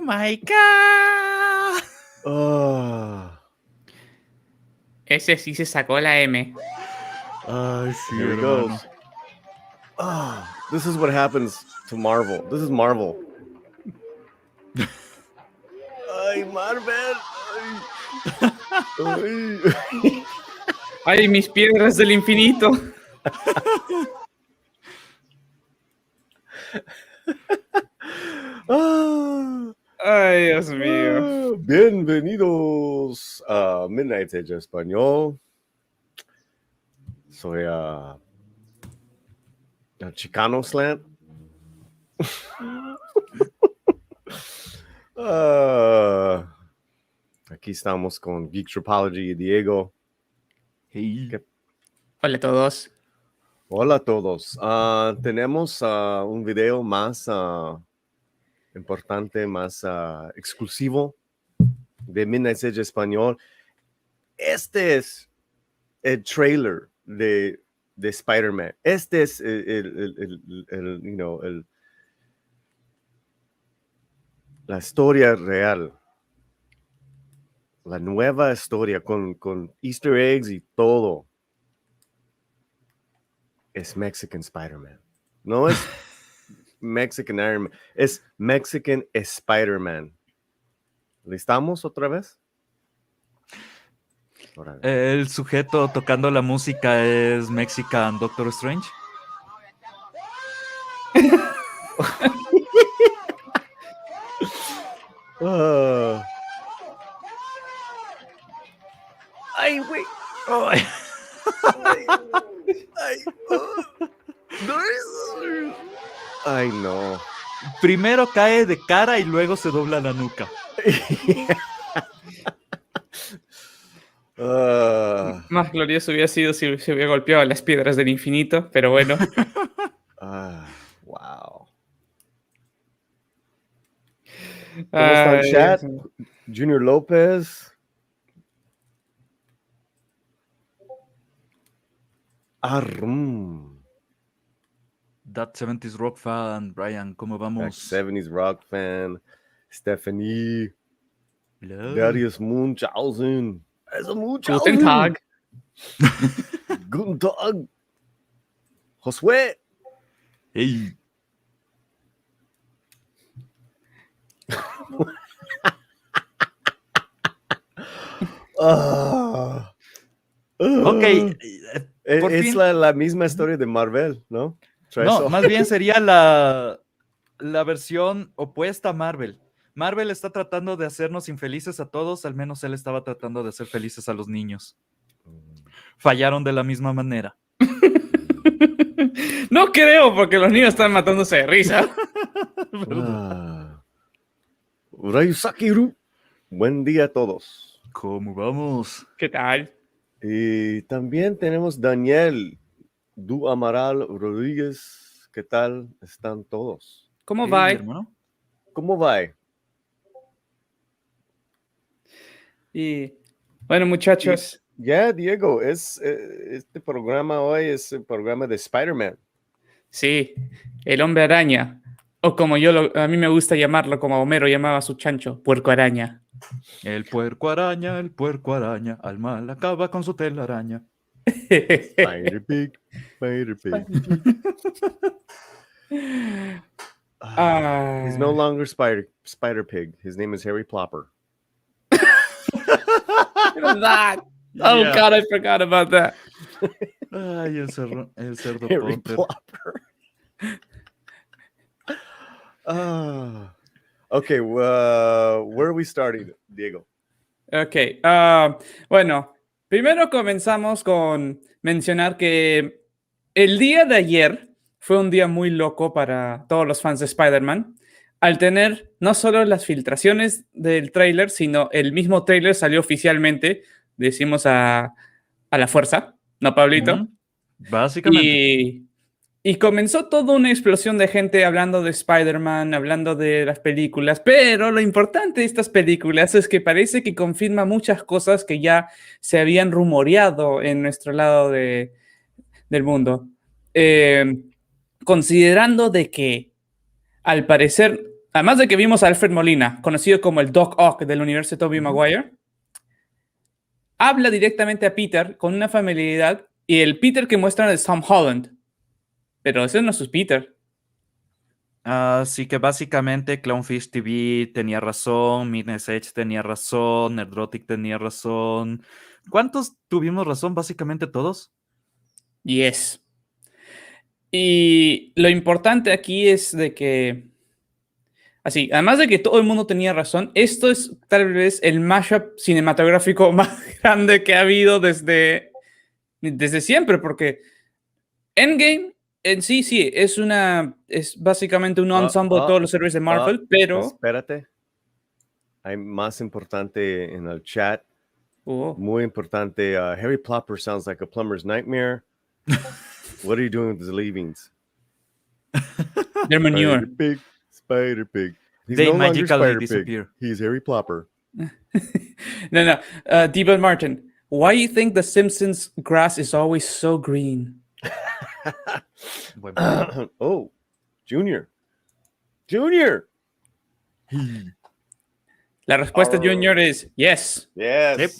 my God. Ese sí se sacó la M. Sí, here he goes. This is what happens to Marvel. This is Marvel. Ay, Marvel. Ay. Ay, mis piedras del infinito. Ay, Dios mío. Bienvenidos a Midnight Edge Español. Soy Latino Slant. Aquí estamos con Geektripology y Diego. Hey. Hola a todos. Hola a todos. Tenemos un video más importante, más exclusivo de Midnight Edge Español. Este es el trailer de Spider-Man. Este es la historia real. La nueva historia con Easter eggs y todo. Es Mexican Spider-Man. No es Mexican Iron Man. Es Mexican Spider-Man. ¿Listamos otra vez? El sujeto tocando la música es Mexican Doctor Strange. Ay, güey. Ay, no. Primero cae de cara y luego se dobla la nuca. Más glorioso hubiera sido si se hubiera golpeado las piedras del infinito, pero bueno. Wow. ¿Cómo está el chat? Junior López. That 70s Rock fan, Brian, ¿cómo vamos? That 70s Rock fan, Stephanie. Hello. Darius Munchausen. Guten Tag. Guten Tag. Josué. Hey. Ok. Es la misma historia de Marvel, ¿no? No, más bien sería la versión opuesta a Marvel. Marvel está tratando de hacernos infelices a todos, al menos él estaba tratando de hacer felices a los niños. Fallaron de la misma manera. No creo, porque los niños están matándose de risa. Rayusakiru. Buen día a todos. ¿Cómo vamos? ¿Qué tal? Y también tenemos Daniel Du Amaral Rodríguez. ¿Qué tal están todos? ¿Cómo va? Hermano? ¿Cómo va? Y bueno, muchachos. Ya, Diego, este programa hoy es el programa de Spider-Man. Sí, el hombre araña. O como a mí me gusta llamarlo, como Homero llamaba a su chancho, puerco araña. El puerco araña, al mal acaba con su telaraña. Spider-Pig, Spider-Pig. He's no longer Spider-Pig. His name is Harry Plopper. That. Oh, yeah. God, I forgot about that. Ay, el cerdo Harry Potter. Plopper. Okay, where are we starting, Diego? Okay, bueno, primero comenzamos con mencionar que el día de ayer fue un día muy loco para todos los fans de Spider-Man, al tener no solo las filtraciones del tráiler, sino el mismo tráiler salió oficialmente, decimos a la fuerza, ¿no, Pablito? Básicamente. Y comenzó toda una explosión de gente hablando de Spider-Man, hablando de las películas, pero lo importante de estas películas es que parece que confirma muchas cosas que ya se habían rumoreado en nuestro lado del mundo. Considerando de que, al parecer, además de que vimos a Alfred Molina, conocido como el Doc Ock del universo de Tobey Maguire, habla directamente a Peter con una familiaridad, y el Peter que muestran es Tom Holland. Pero ese no es su Peter. Así que básicamente Clownfish TV tenía razón, Midnight Edge tenía razón, Nerdrotic tenía razón. ¿Cuántos tuvimos razón? Básicamente todos. Yes. Y lo importante aquí es de que, así, además de que todo el mundo tenía razón, esto es tal vez el mashup cinematográfico más grande que ha habido desde siempre, porque Endgame en sí, es básicamente un ensemble de todos los héroes de Marvel, pero... Espérate. Hay más importante en el chat. Muy importante. Harry Plopper sounds like a plumber's nightmare. What are you doing with his leavings? Their manure. Spider Pig. He's They no longer magically Spider disappear. Pig. He's Harry Plopper. No. Devon Martin, why do you think the Simpsons grass is always so green? Oh, Junior. Junior. La respuesta, Junior, is yes. Yes. Yep.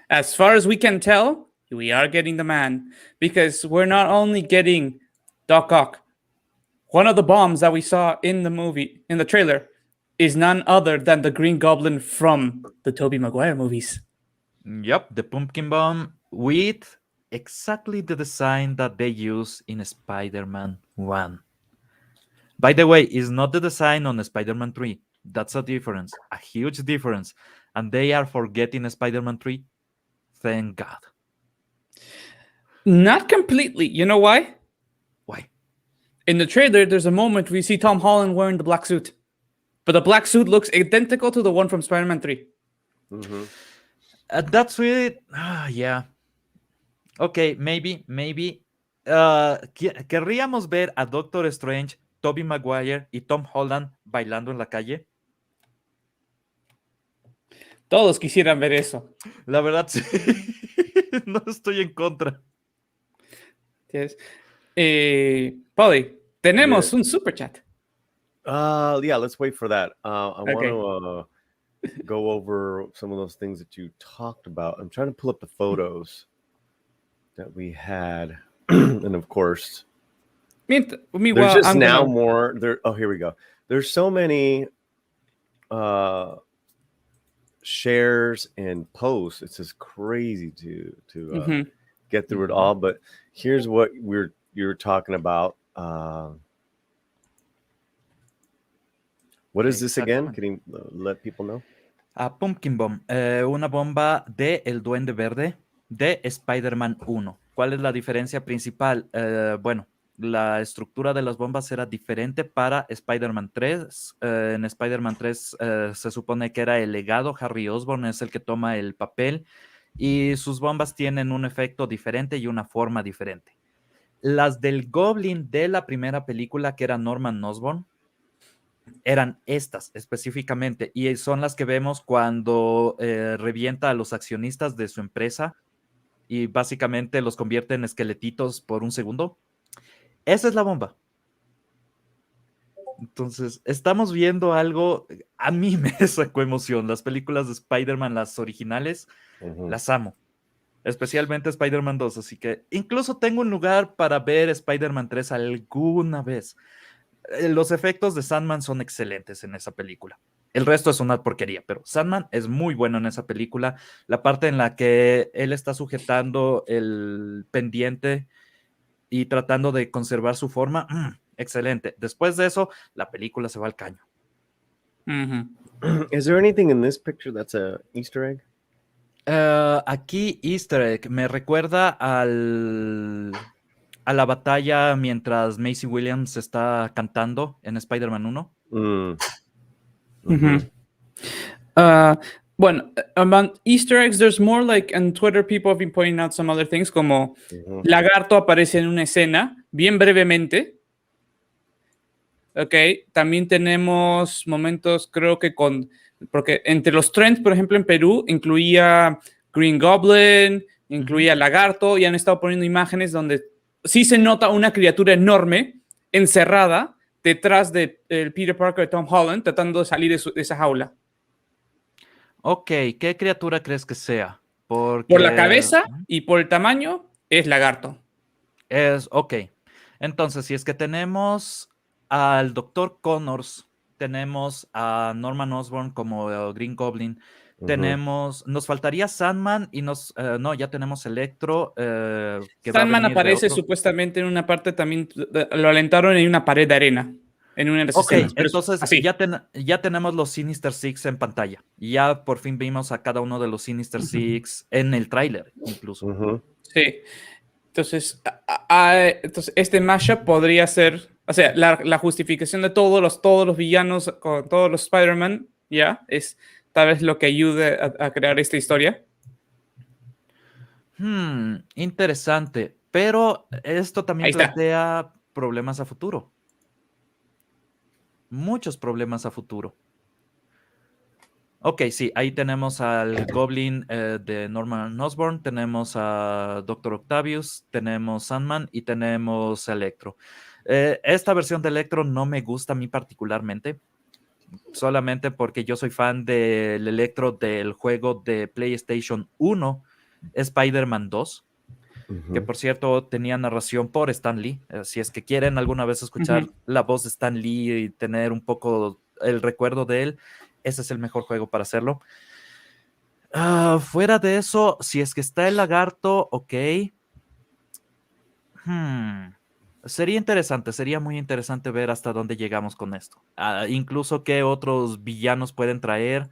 As far as we can tell, we are getting the man. Because we're not only getting Doc Ock. One of the bombs that we saw in the movie, in the trailer, is none other than the Green Goblin from the Tobey Maguire movies. Yep, the Pumpkin Bomb with exactly the design that they use in Spider-Man 1. By the way, it's not the design on Spider-Man 3. That's a difference, a huge difference. And they are forgetting Spider-Man 3. Thank God. Not completely. You know why? Why? In the trailer, there's a moment where you see Tom Holland wearing the black suit. But the black suit looks identical to the one from Spider-Man 3. Mm-hmm. That's really... yeah. Okay, maybe. ¿Querríamos ver a Doctor Strange, Tobey Maguire y Tom Holland bailando en la calle? Todos quisieran ver eso. La verdad, sí. No estoy en contra. Yes. Polly, tenemos un super chat. Yeah, let's wait for that. I Okay. want to go over some of those things that you talked about. I'm trying to pull up the photos that we had. And of course, there's just now more there. Oh, here we go. There's so many shares and posts. It's just crazy to get through it all. But here's what you're talking about. What is this again? Can you let people know? A Pumpkin Bomb, una bomba de El Duende Verde de Spider-Man 1. ¿Cuál es la diferencia principal? Bueno, la estructura de las bombas era diferente para Spider-Man 3. En Spider-Man 3 se supone que era el legado. Harry Osborn es el que toma el papel y sus bombas tienen un efecto diferente y una forma diferente. Las del Goblin de la primera película, que era Norman Osborn, eran estas específicamente y son las que vemos cuando revienta a los accionistas de su empresa y básicamente los convierte en esqueletitos por un segundo. Esa es la bomba. Entonces, estamos viendo algo, a mí me sacó emoción. Las películas de Spider-Man, las originales, las amo. Especialmente Spider-Man 2, así que incluso tengo un lugar para ver Spider-Man 3 alguna vez. Los efectos de Sandman son excelentes en esa película. El resto es una porquería, pero Sandman es muy bueno en esa película. La parte en la que él está sujetando el pendiente y tratando de conservar su forma, excelente. Después de eso, la película se va al caño. Is there anything in this picture that's a Easter egg? Aquí Easter egg me recuerda a la batalla mientras Maisie Williams está cantando en Spider-Man 1. Bueno, about Easter eggs, there's more like on Twitter people have been pointing out some other things, como Lagarto aparece en una escena, bien brevemente. Ok, también tenemos momentos, creo que porque entre los trends, por ejemplo, en Perú, incluía Green Goblin, incluía Lagarto, y han estado poniendo imágenes donde sí se nota una criatura enorme, encerrada, detrás de el Peter Parker de Tom Holland tratando de salir de esa jaula. Ok, ¿qué criatura crees que sea? Porque Por la cabeza y por el tamaño es lagarto. ok. Entonces, si es que tenemos al Dr. Connors, tenemos a Norman Osborn como Green Goblin, nos faltaría Sandman y no, ya tenemos Electro. Que Sandman va a venir aparece supuestamente en una parte también, lo alentaron en una pared de arena, en una de las escenas. Pero entonces así. ya tenemos los Sinister Six en pantalla. Ya por fin vimos a cada uno de los Sinister Six en el tráiler, incluso. Sí. Entonces, entonces, este mashup podría ser, o sea, la justificación de todos los villanos con todos los Spider-Man, ya, es tal vez lo que ayude a crear esta historia. Interesante. Pero esto también plantea problemas a futuro. Muchos problemas a futuro. Ok, sí, ahí tenemos al Goblin de Norman Osborn, tenemos a Doctor Octavius, tenemos Sandman y tenemos Electro. Esta versión de Electro no me gusta a mí particularmente, solamente porque yo soy fan del Electro del juego de PlayStation 1, Spider-Man 2, que por cierto tenía narración por Stan Lee. Si es que quieren alguna vez escuchar la voz de Stan Lee y tener un poco el recuerdo de él, ese es el mejor juego para hacerlo. Fuera de eso, si es que está el lagarto, ok. Sería muy interesante ver hasta dónde llegamos con esto. Incluso qué otros villanos pueden traer.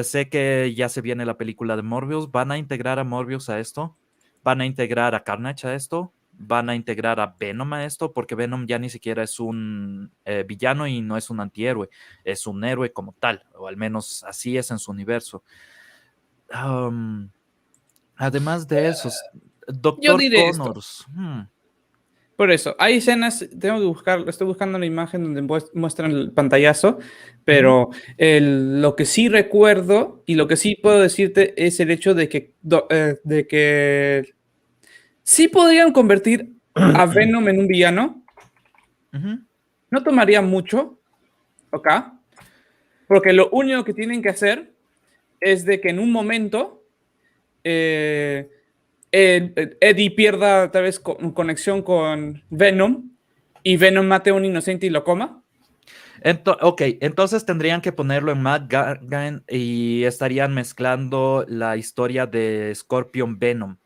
Sé que ya se viene la película de Morbius. ¿Van a integrar a Morbius a esto? ¿Van a integrar a Carnage a esto? ¿Van a integrar a Venom a esto? Porque Venom ya ni siquiera es un villano y no es un antihéroe. Es un héroe como tal, o al menos así es en su universo. Además de eso, Doctor Connors. Por eso, hay escenas, estoy buscando la imagen donde muestran el pantallazo, pero lo que sí recuerdo y lo que sí puedo decirte es el hecho de que sí podrían convertir a Venom en un villano. No tomaría mucho, ¿ok? Porque lo único que tienen que hacer es de que en un momento Eddie pierda tal vez conexión con Venom y Venom mate a un inocente y lo coma. Entonces tendrían que ponerlo en Matt Gargan y estarían mezclando la historia de Scorpion Venom.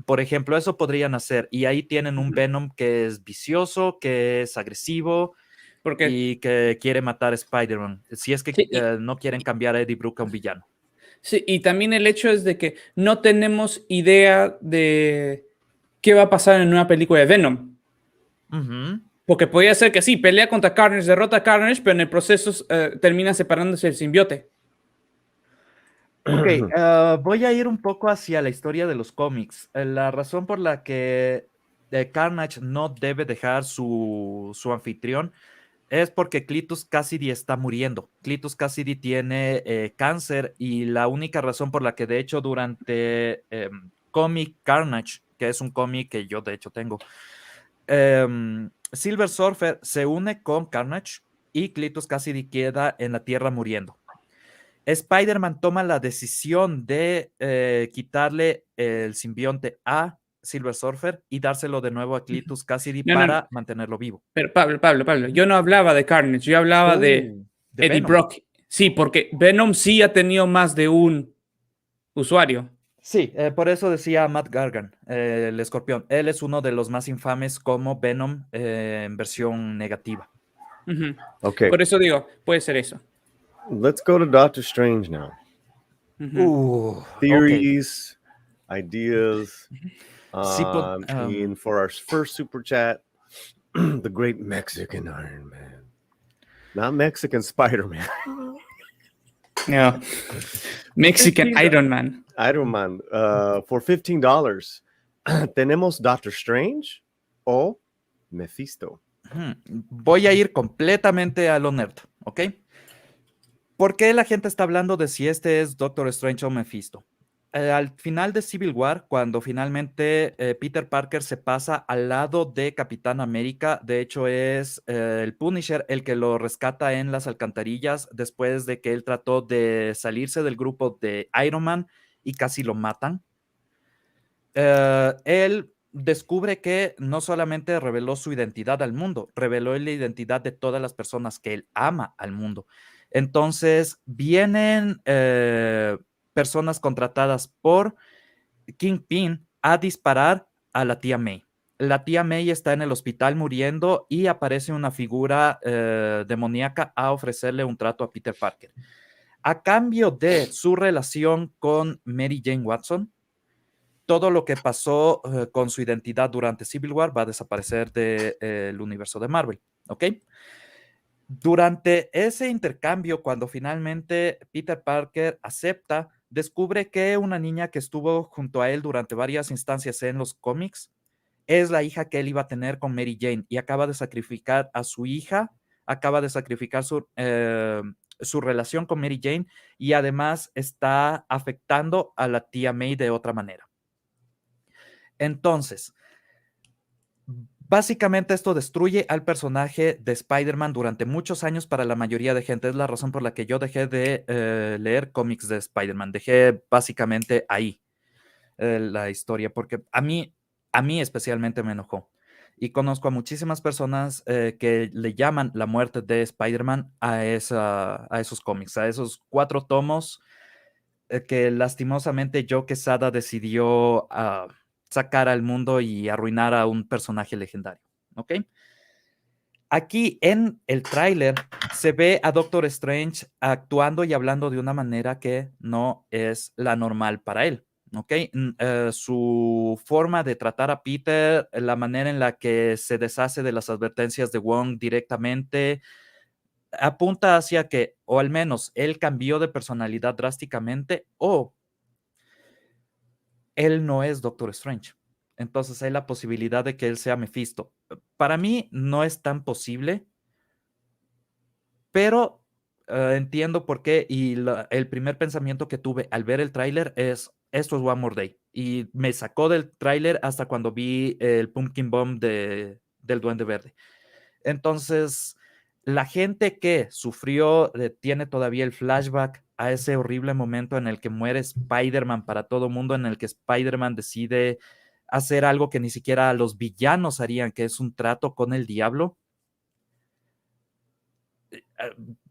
Por ejemplo, eso podrían hacer. Y ahí tienen un Venom que es vicioso, que es agresivo y que quiere matar a Spider-Man. Si es que no quieren cambiar a Eddie Brock a un villano. Sí, y también el hecho es de que no tenemos idea de qué va a pasar en una película de Venom. Porque podría ser que sí, pelea contra Carnage, derrota a Carnage, pero en el proceso termina separándose el simbiote. Ok, voy a ir un poco hacia la historia de los cómics. La razón por la que Carnage no debe dejar su anfitrión es porque Cletus Cassidy está muriendo. Cletus Cassidy tiene cáncer y la única razón por la que de hecho durante cómic Carnage, que es un cómic que yo de hecho tengo, Silver Surfer se une con Carnage y Cletus Cassidy queda en la Tierra muriendo. Spider-Man toma la decisión de quitarle el simbionte a Silver Surfer y dárselo de nuevo a Cletus Cassidy para mantenerlo vivo. Pero Pablo, yo no hablaba de Carnage, yo hablaba de Eddie Venom. Brock. Sí, porque Venom sí ha tenido más de un usuario. Sí, por eso decía Matt Gargan, el escorpión. Él es uno de los más infames como Venom en versión negativa. Okay. Por eso digo, puede ser eso. Let's go to Doctor Strange now. Theories, ideas. And for our first super chat, the great Mexican Iron Man. Not Mexican Spider-Man. No. Mexican Iron Man. Iron Man. For $15, ¿tenemos Doctor Strange o Mephisto? Voy a ir completamente a lo nerd, ¿ok? ¿Por qué la gente está hablando de si este es Doctor Strange o Mephisto? al final de Civil War, cuando finalmente Peter Parker se pasa al lado de Capitán América, de hecho es el Punisher el que lo rescata en las alcantarillas después de que él trató de salirse del grupo de Iron Man y casi lo matan. Él descubre que no solamente reveló su identidad al mundo, reveló la identidad de todas las personas que él ama al mundo. Entonces vienen personas contratadas por Kingpin a disparar a la tía May. La tía May está en el hospital muriendo y aparece una figura demoníaca a ofrecerle un trato a Peter Parker. A cambio de su relación con Mary Jane Watson, todo lo que pasó con su identidad durante Civil War va a desaparecer del universo de Marvel, ¿ok? Durante ese intercambio, cuando finalmente Peter Parker acepta, descubre que una niña que estuvo junto a él durante varias instancias en los cómics es la hija que él iba a tener con Mary Jane y acaba de sacrificar a su hija, acaba de sacrificar su relación con Mary Jane y además está afectando a la tía May de otra manera. Entonces, básicamente esto destruye al personaje de Spider-Man durante muchos años para la mayoría de gente. Es la razón por la que yo dejé de leer cómics de Spider-Man. Dejé básicamente ahí la historia, porque a mí especialmente me enojó. Y conozco a muchísimas personas que le llaman la muerte de Spider-Man a esos cómics, a esos 4 tomos que lastimosamente Joe Quesada decidió sacar al mundo y arruinar a un personaje legendario, ¿ok? Aquí en el tráiler se ve a Doctor Strange actuando y hablando de una manera que no es la normal para él, ¿ok? Su forma de tratar a Peter, la manera en la que se deshace de las advertencias de Wong directamente, apunta hacia que, o al menos, él cambió de personalidad drásticamente o él no es Doctor Strange. Entonces hay la posibilidad de que él sea Mephisto. Para mí no es tan posible, pero entiendo por qué. Y el primer pensamiento que tuve al ver el tráiler es, esto es One More Day. Y me sacó del tráiler hasta cuando vi el Pumpkin Bomb del Duende Verde. Entonces, la gente que sufrió, tiene todavía el flashback a ese horrible momento en el que muere Spider-Man para todo mundo, en el que Spider-Man decide hacer algo que ni siquiera los villanos harían, que es un trato con el diablo.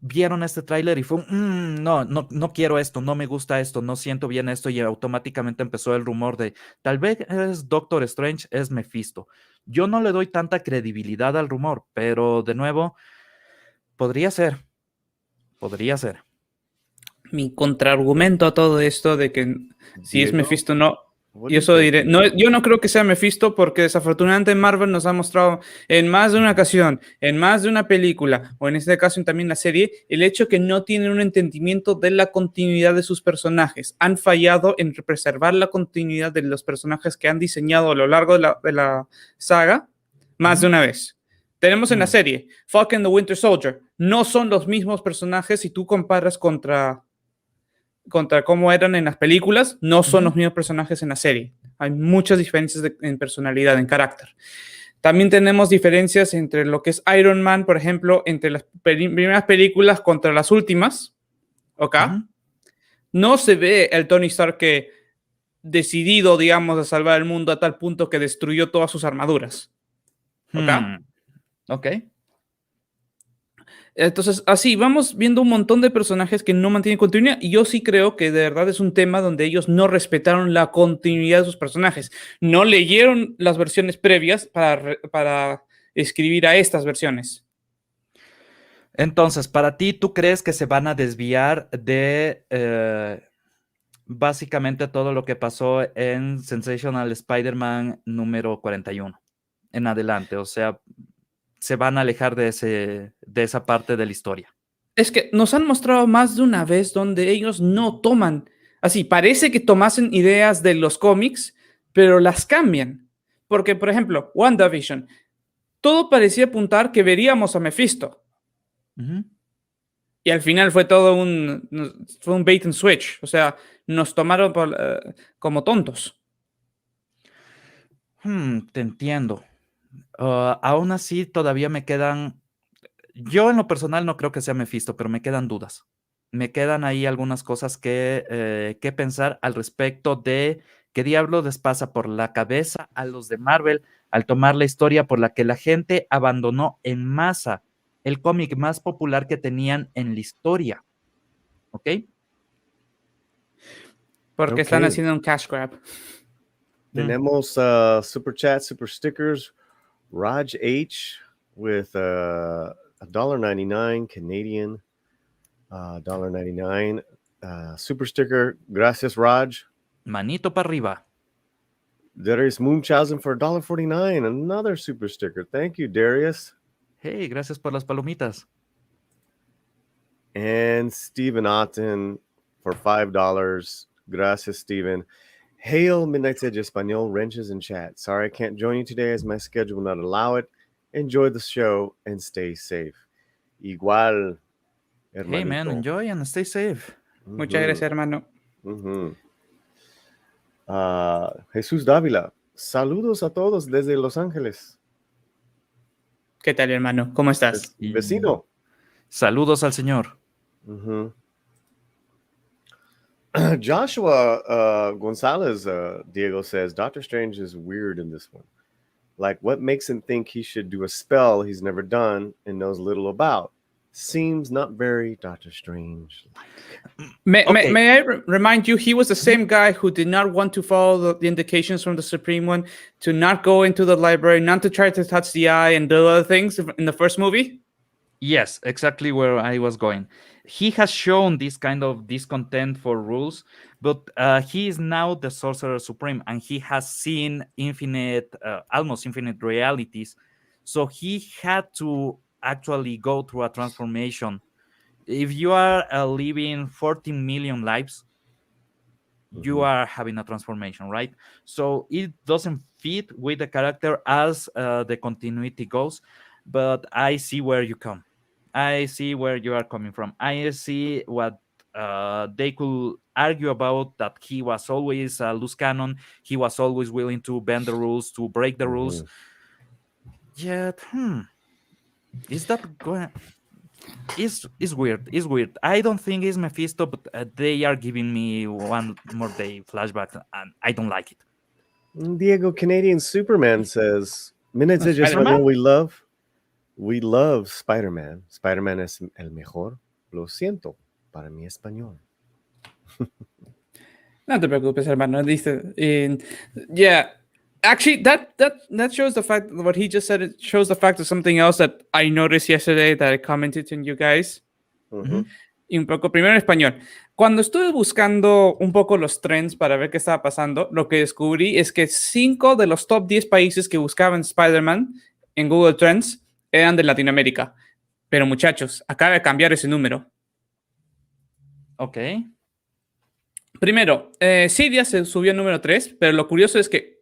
Vieron este tráiler y fue no quiero esto, no me gusta esto, no siento bien esto, y automáticamente empezó el rumor de tal vez es Doctor Strange, es Mephisto. Yo no le doy tanta credibilidad al rumor, pero de nuevo, podría ser. Mi contraargumento a todo esto de que si es Diego, Mephisto no, what y do you eso think? diré, no, yo no creo que sea Mephisto porque desafortunadamente Marvel nos ha mostrado en más de una ocasión, en más de una película, o en este caso también la serie, el hecho que no tienen un entendimiento de la continuidad de sus personajes. Han fallado en preservar la continuidad de los personajes que han diseñado a lo largo de la saga más de una vez. Tenemos en la serie Falcon the Winter Soldier. No son los mismos personajes si tú comparas contra cómo eran en las películas, no son los mismos personajes en la serie. Hay muchas diferencias en personalidad, en carácter. También tenemos diferencias entre lo que es Iron Man, por ejemplo, entre las primeras películas contra las últimas. ¿Ok? No se ve el Tony Stark que decidido, digamos, a salvar el mundo a tal punto que destruyó todas sus armaduras. ¿Ok? Ok. Entonces, así, vamos viendo un montón de personajes que no mantienen continuidad, y yo sí creo que de verdad es un tema donde ellos no respetaron la continuidad de sus personajes. No leyeron las versiones previas para escribir a estas versiones. Entonces, para ti, ¿tú crees que se van a desviar de básicamente todo lo que pasó en Sensational Spider-Man número 41 en adelante? O sea, se van a alejar de esa parte de la historia. Es que nos han mostrado más de una vez donde ellos no toman, así, parece que tomasen ideas de los cómics, pero las cambian. Porque, por ejemplo, WandaVision, todo parecía apuntar que veríamos a Mephisto. Y al final fue todo fue un bait and switch. O sea, nos tomaron como tontos. Te entiendo. Aún así, todavía me quedan... Yo en lo personal no creo que sea Mephisto, pero me quedan dudas. Me quedan ahí algunas cosas que pensar al respecto de qué diablo les pasa por la cabeza a los de Marvel al tomar la historia por la que la gente abandonó en masa el cómic más popular que tenían en la historia. ¿Ok? Porque están haciendo un cash grab. Tenemos super chat, super stickers. Raj H with $1.99 Canadian, $1.99 super sticker. Gracias, Raj. Manito para arriba. Darius Munchausen for $1.49, another super sticker. Thank you, Darius. Hey, gracias por las palomitas. And Stephen Otten for $5. Gracias, Stephen. Hail Midnight Edge Espanol wrenches in chat. Sorry I can't join you today as my schedule will not allow it. Enjoy the show and stay safe. Igual, hermanito. Hey man, enjoy and stay safe. Muchas gracias, hermano. Jesús Dávila, saludos a todos desde Los Ángeles. ¿Qué tal, hermano? ¿Cómo estás? Vecino. Saludos al señor. Joshua Gonzalez, Diego says, Doctor Strange is weird in this one. Like, what makes him think he should do a spell he's never done and knows little about? Seems not very Doctor Strange. May I remind you, he was the same guy who did not want to follow the indications from the Supreme One, to not go into the library, not to try to touch the eye and do other things in the first movie? Yes, exactly where I was going. He has shown this kind of discontent for rules, but he is now the Sorcerer Supreme, and he has seen almost infinite realities. So he had to actually go through a transformation. If you are living 14 million lives, you are having a transformation, right? So it doesn't fit with the character as the continuity goes, but I see where you come. I see where you are coming from. I see what they could argue about, that he was always loose cannon. He was always willing to bend the rules, to break the rules. Yet, is that going? It's weird. It's weird. I don't think it's Mephisto, but they are giving me one more day flashback, and I don't like it. Diego Canadian Superman says, Minutes de Español we love Spider-Man. Spider-Man es el mejor. Lo siento para mi español. No te preocupes, hermano. Yeah. Actually, that shows the fact, what he just said, it shows the fact of something else that I noticed yesterday that I commented to you guys. Y un poco, primero en español. Cuando estuve buscando un poco los trends para ver qué estaba pasando, lo que descubrí es que 5 de los top 10 países que buscaban Spider-Man en Google Trends eran de Latinoamérica. Pero muchachos, acaba de cambiar ese número. Ok. Primero, Cydia se subió al número 3, pero lo curioso es que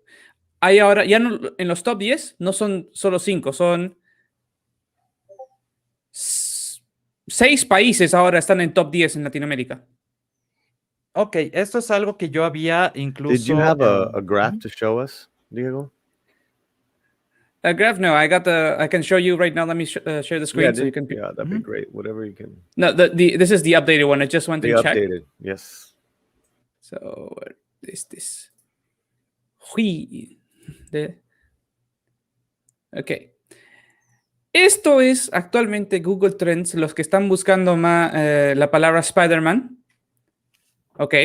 hay ahora, ya no, en los top 10 no son solo 5, son 6 países ahora están en top 10 en Latinoamérica. Ok, esto es algo que yo había incluso... Did you have a graph to show us, Diego? A graph? No, I can show you right now. Let me share the screen so you can... Yeah, that'd be great. Whatever you can. No, this is the updated one. I just went to check. The updated, yes. So, what is this? Ok. Esto es actualmente Google Trends, los que están buscando más la palabra Spider-Man. Ok.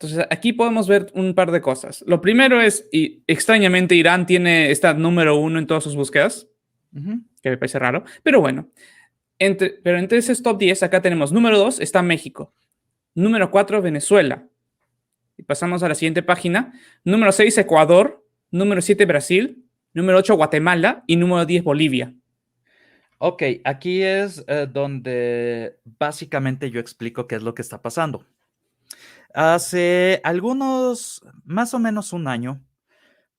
Entonces, aquí podemos ver un par de cosas. Lo primero es, y extrañamente, Irán está número 1 en todas sus búsquedas, que me parece raro, pero bueno. Pero entre esos top 10, acá tenemos número 2, está México. Número 4, Venezuela. Y pasamos a la siguiente página. Número 6, Ecuador. Número 7, Brasil. Número 8, Guatemala. Y número 10, Bolivia. Ok, aquí es donde básicamente yo explico qué es lo que está pasando. Hace más o menos un año,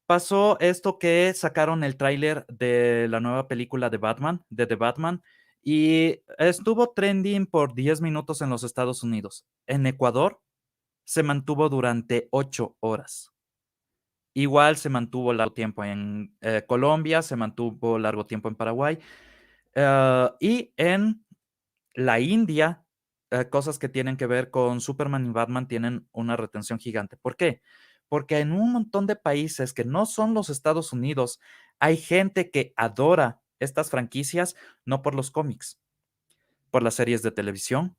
pasó esto que sacaron el tráiler de la nueva película de Batman, de The Batman, Y estuvo trending por 10 minutos en los Estados Unidos. En Ecuador se mantuvo durante 8 horas. Igual se mantuvo largo tiempo en Colombia, se mantuvo largo tiempo en Paraguay. Y en la India, cosas que tienen que ver con Superman y Batman tienen una retención gigante. ¿Por qué? Porque en un montón de países que no son los Estados Unidos, hay gente que adora estas franquicias no por los cómics, por las series de televisión,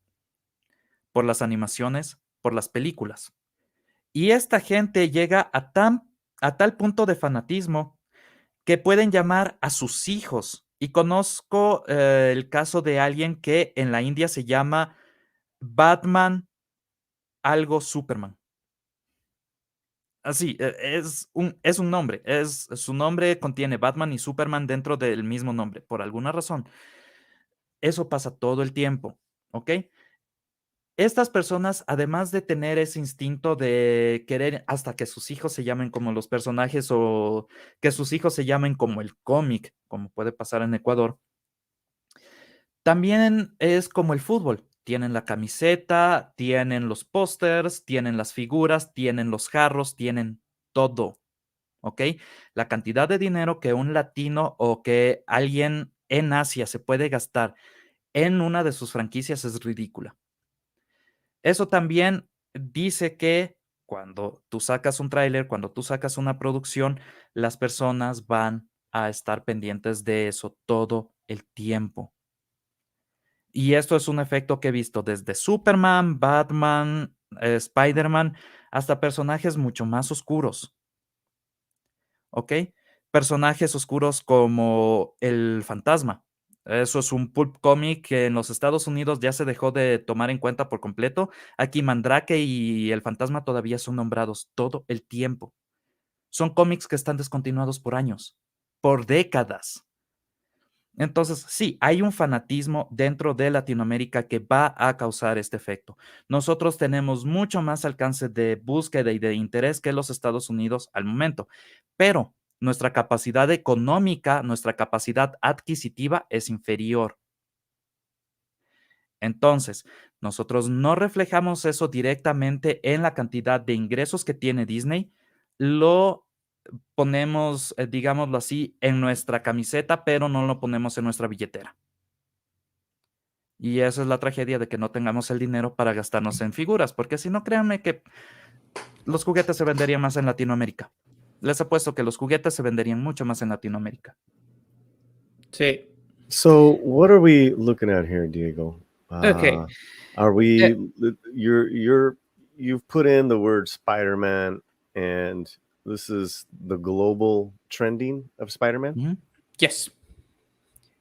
por las animaciones, por las películas. Y esta gente llega a tal punto de fanatismo que pueden llamar a sus hijos. Y conozco el caso de alguien que en la India se llama Batman algo Superman. Así, es un nombre. Su nombre contiene Batman y Superman dentro del mismo nombre, por alguna razón. Eso pasa todo el tiempo, ¿ok? Estas personas, además de tener ese instinto de querer hasta que sus hijos se llamen como los personajes o que sus hijos se llamen como el cómic, como puede pasar en Ecuador, también es como el fútbol. Tienen la camiseta, tienen los pósters, tienen las figuras, tienen los jarros, tienen todo, ¿ok? La cantidad de dinero que un latino o que alguien en Asia se puede gastar en una de sus franquicias es ridícula. Eso también dice que cuando tú sacas un tráiler, cuando tú sacas una producción, las personas van a estar pendientes de eso todo el tiempo. Y esto es un efecto que he visto desde Superman, Batman, Spider-Man, hasta personajes mucho más oscuros, ¿ok? Personajes oscuros como el fantasma. Eso es un pulp comic que en los Estados Unidos ya se dejó de tomar en cuenta por completo. Aquí Mandrake y el fantasma todavía son nombrados todo el tiempo. Son cómics que están descontinuados por años, por décadas. Entonces, sí, hay un fanatismo dentro de Latinoamérica que va a causar este efecto. Nosotros tenemos mucho más alcance de búsqueda y de interés que los Estados Unidos al momento, pero nuestra capacidad económica, nuestra capacidad adquisitiva es inferior. Entonces, nosotros no reflejamos eso directamente en la cantidad de ingresos que tiene Disney, lo ponemos, digámoslo así, en nuestra camiseta, pero no lo ponemos en nuestra billetera. Y esa es la tragedia de que no tengamos el dinero para gastarnos en figuras, porque si no, créanme que los juguetes se venderían más en Latinoamérica. Les apuesto que los juguetes se venderían mucho más en Latinoamérica. Sí. So, what are we looking at here, Diego? Okay. Are we? You've put in the word Spider-Man, and this is the global trending of Spider-Man. Mm-hmm. Yes.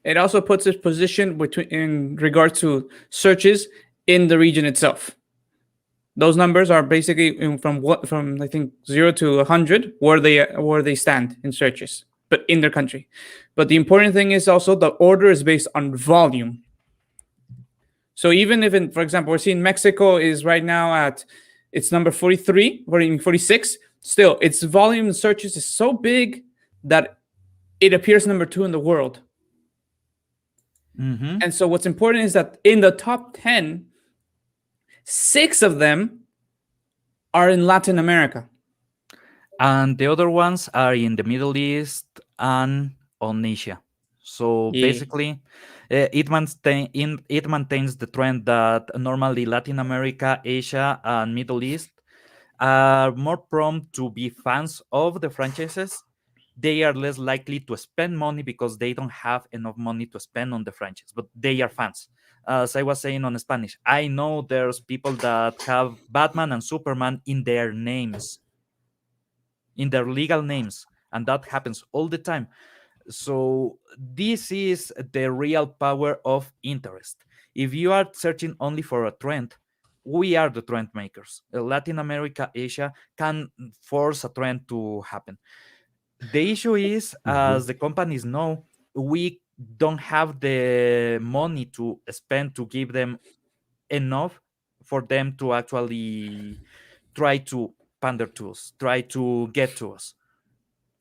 It also puts its position in regard to searches in the region itself. Those numbers are basically from I think 0 to 100 where they stand in searches, but in their country. But the important thing is also the order is based on volume. So even if, for example, we're seeing Mexico is right now at its number 43 or even 46, still its volume in searches is so big that it appears number 2 in the world. Mm-hmm. And so what's important is that in the top 10, 6 of them are in Latin America. And the other ones are in the Middle East and on Asia. So basically, it maintains the trend that normally Latin America, Asia, and Middle East are more prone to be fans of the franchises. They are less likely to spend money because they don't have enough money to spend on the franchise, but they are fans. As I was saying on Spanish, I know there's people that have Batman and Superman in their names, in their legal names, and that happens all the time. So this is the real power of interest. If you are searching only for a trend, we are the trend makers. Latin America, Asia can force a trend to happen. The issue is, as the companies know, we don't have the money to spend to give them enough for them to actually try to pander to us, try to get to us,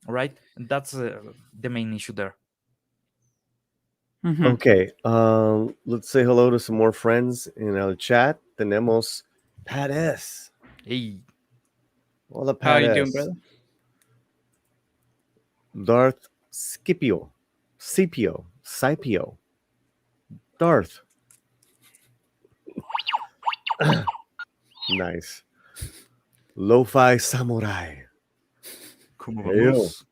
right? And that's the main issue there. Okay, let's say hello to some more friends in el chat. Tenemos Pat S. Hey. Hola, Pat How are you S. doing, brother? Darth Scipio. Darth. Nice. Lo-Fi Samurai. ¿Cómo Heyo. vamos?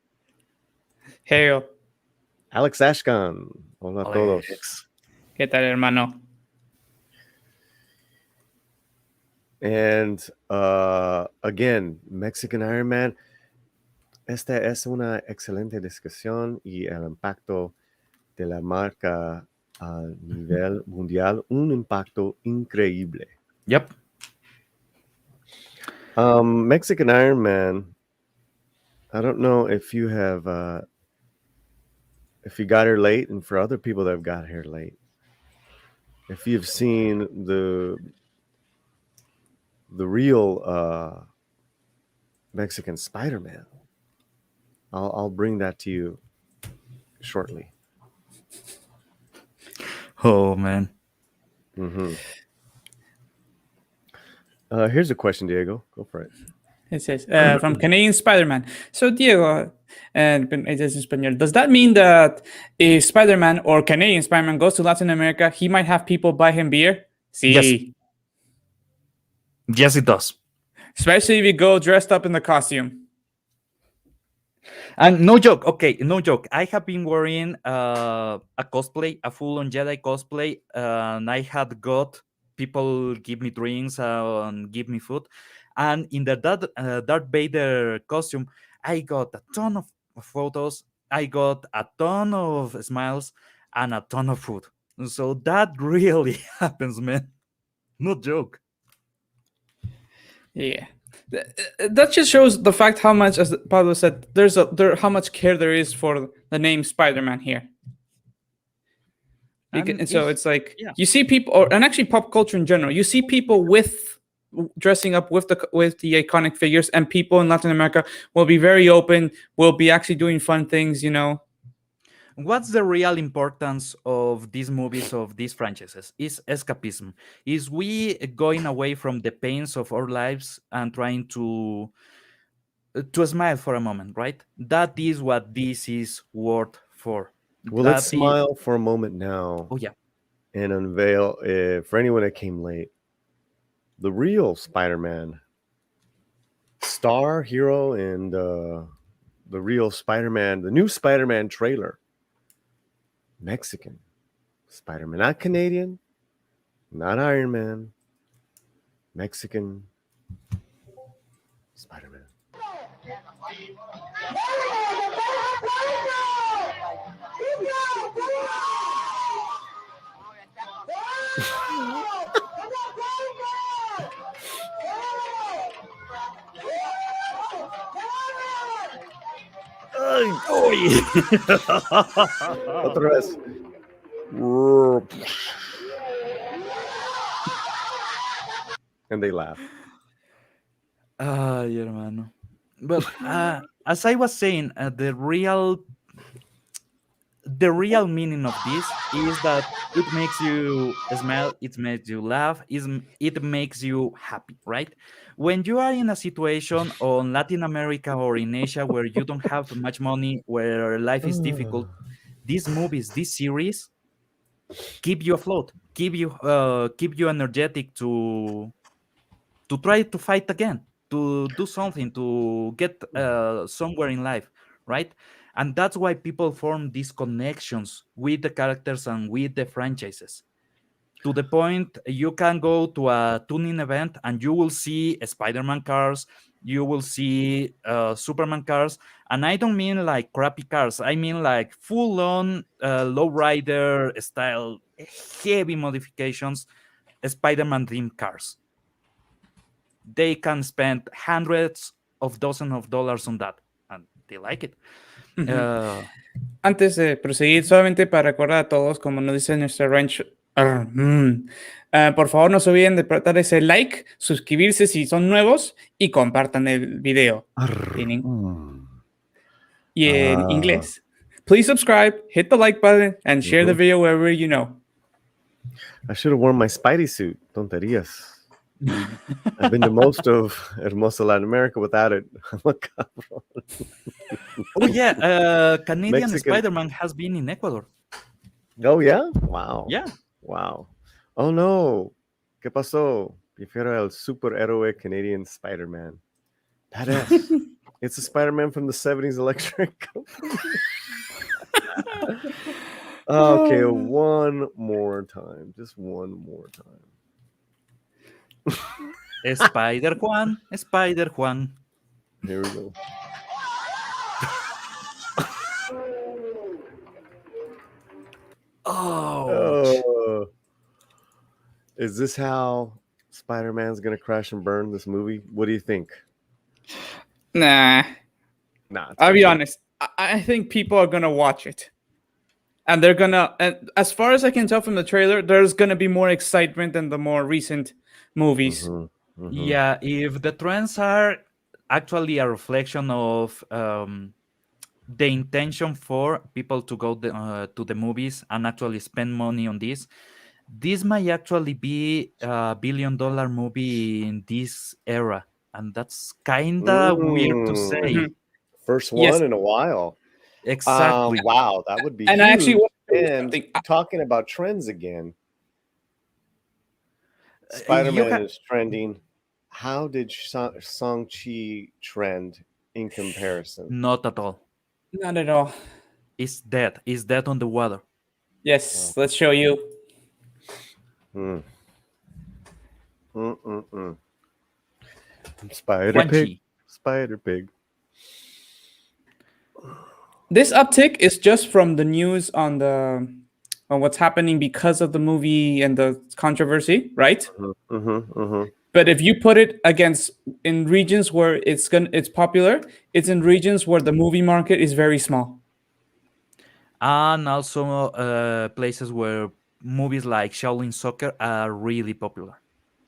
Hey, Alex Ashkan. Hola a todos. Alex. ¿qué tal, hermano? And again, Mexican Iron Man. Esta es una excelente discusión y el impacto de la marca a nivel mundial, un impacto increíble. Yep. Mexican Iron Man, I don't know if you have, if you got here late, and for other people that have got here late, if you've seen the real Mexican Spider-Man, I'll bring that to you shortly. Oh, man. Mm-hmm. Here's a question, Diego. Go for it. It says, from Canadian Spider-Man. So, Diego, it is in Spanish. Does that mean that if Spider-Man or Canadian Spider-Man goes to Latin America, he might have people buy him beer? Sí. Yes. Yes, it does. Especially if you go dressed up in the costume. And no joke. Okay, no joke. I have been wearing a cosplay, a full-on Jedi cosplay, and I had got people give me drinks and give me food. And in the Darth Vader costume, I got a ton of photos. I got a ton of smiles and a ton of food. So that really happens, man. No joke. Yeah. That just shows the fact how much, as Pablo said, how much care there is for the name Spider-Man here. And so it's like, you see people, and actually pop culture in general, you see people dressing up with the iconic figures, and people in Latin America will be very open, will be actually doing fun things, you know. What's the real importance of these movies, of these franchises? Is escapism. Is we going away from the pains of our lives and trying to smile for a moment, right? That is what this is worth for. Well, let's smile for a moment now. Oh, yeah. And unveil, for anyone that came late, the real Spider-Man, star, hero, and the real Spider-Man, the new Spider-Man trailer. Mexican Spider-Man, not Canadian, not Iron Man, Mexican Spider-Man. Otra vez. And they laugh. Ay, hermano. But as I was saying, the real meaning of this is that it makes you smile, it makes you laugh, it makes you happy, right? When you are in a situation on Latin America or in Asia where you don't have much money, where life is difficult, these movies, this series keep you afloat, keep you energetic to try to fight again, to do something, to get somewhere in life, right? And that's why people form these connections with the characters and with the franchises. To the point, you can go to a tuning event and you will see Spider-Man cars, you will see Superman cars, and I don't mean like crappy cars. I mean like full-on lowrider style, heavy modifications, Spider-Man dream cars. They can spend hundreds of dozens of dollars on that, and they like it. Antes de proseguir, solamente para recordar a todos, como nos dice nuestra ranch, por favor no se olviden de dar ese like, suscribirse si son nuevos y compartan el video. Y en inglés. please subscribe, hit the like button, and share the video wherever you know. I should have worn my Spidey suit. Tonterías. I've been to most of Hermosa Latin America without it. I'm a cabrón. Oh yeah, Canadian Mexican. Spider-Man has been in Ecuador. Oh yeah? Wow. Yeah. Wow. Oh no. ¿Qué pasó? Prefiero el superhéroe Canadian Spider-Man. Badass. It's a Spider-Man from the 70s electric company. Okay, one more time. Just one more time. Spider-Juan, Spider-Juan. Here we go. Oh. Is this how Spider-Man's gonna crash and burn this movie? What do you think? Nah. I'll be honest. I think people are gonna watch it. And they're gonna, and as far as I can tell from the trailer, there's gonna be more excitement than the more recent movies. Yeah, if the trends are actually a reflection of the intention for people to go to the movies and actually spend money on this might actually be a billion-dollar movie in this era, and that's kinda weird to say. First one in a while. Exactly. Wow, that would be and huge. I actually And talking about trends again, Spider-Man is trending. How did Shang-Chi trend in comparison? Not at all. Not at all. It's dead. It's dead on the water. Yes, let's show you. Spider Pig. This uptick is just from the news on what's happening because of the movie and the controversy, right? But if you put it against in regions where it's popular, it's in regions where the movie market is very small. And also places where movies like Shaolin Soccer are really popular.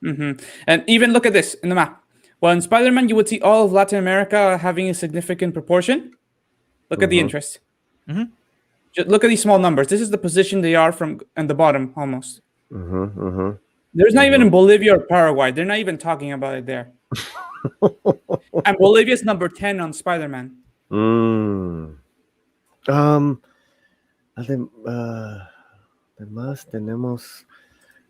And even look at this in the map. Well, in Spider-Man, you would see all of Latin America having a significant proportion. Look at the interest. Just look at these small numbers. This is the position they are from in the bottom almost. There's not even in Bolivia or Paraguay. They're not even talking about it there. And Bolivia is number 10 on Spider-Man. Además tenemos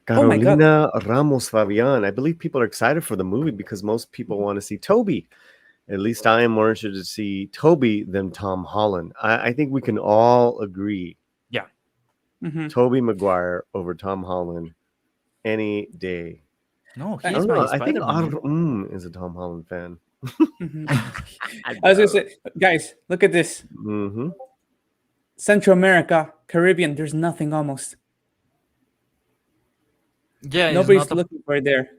Carolina Ramos Fabian. I believe people are excited for the movie because most people want to see Toby. At least I am more interested to see Toby than Tom Holland. I think we can all agree. Yeah. Tobey Maguire over Tom Holland any day. No, he's my I think Spider-Man. is a Tom Holland fan. I was going to say, guys, look at this. Central America, Caribbean, there's nothing almost. Yeah, nobody's looking for it there.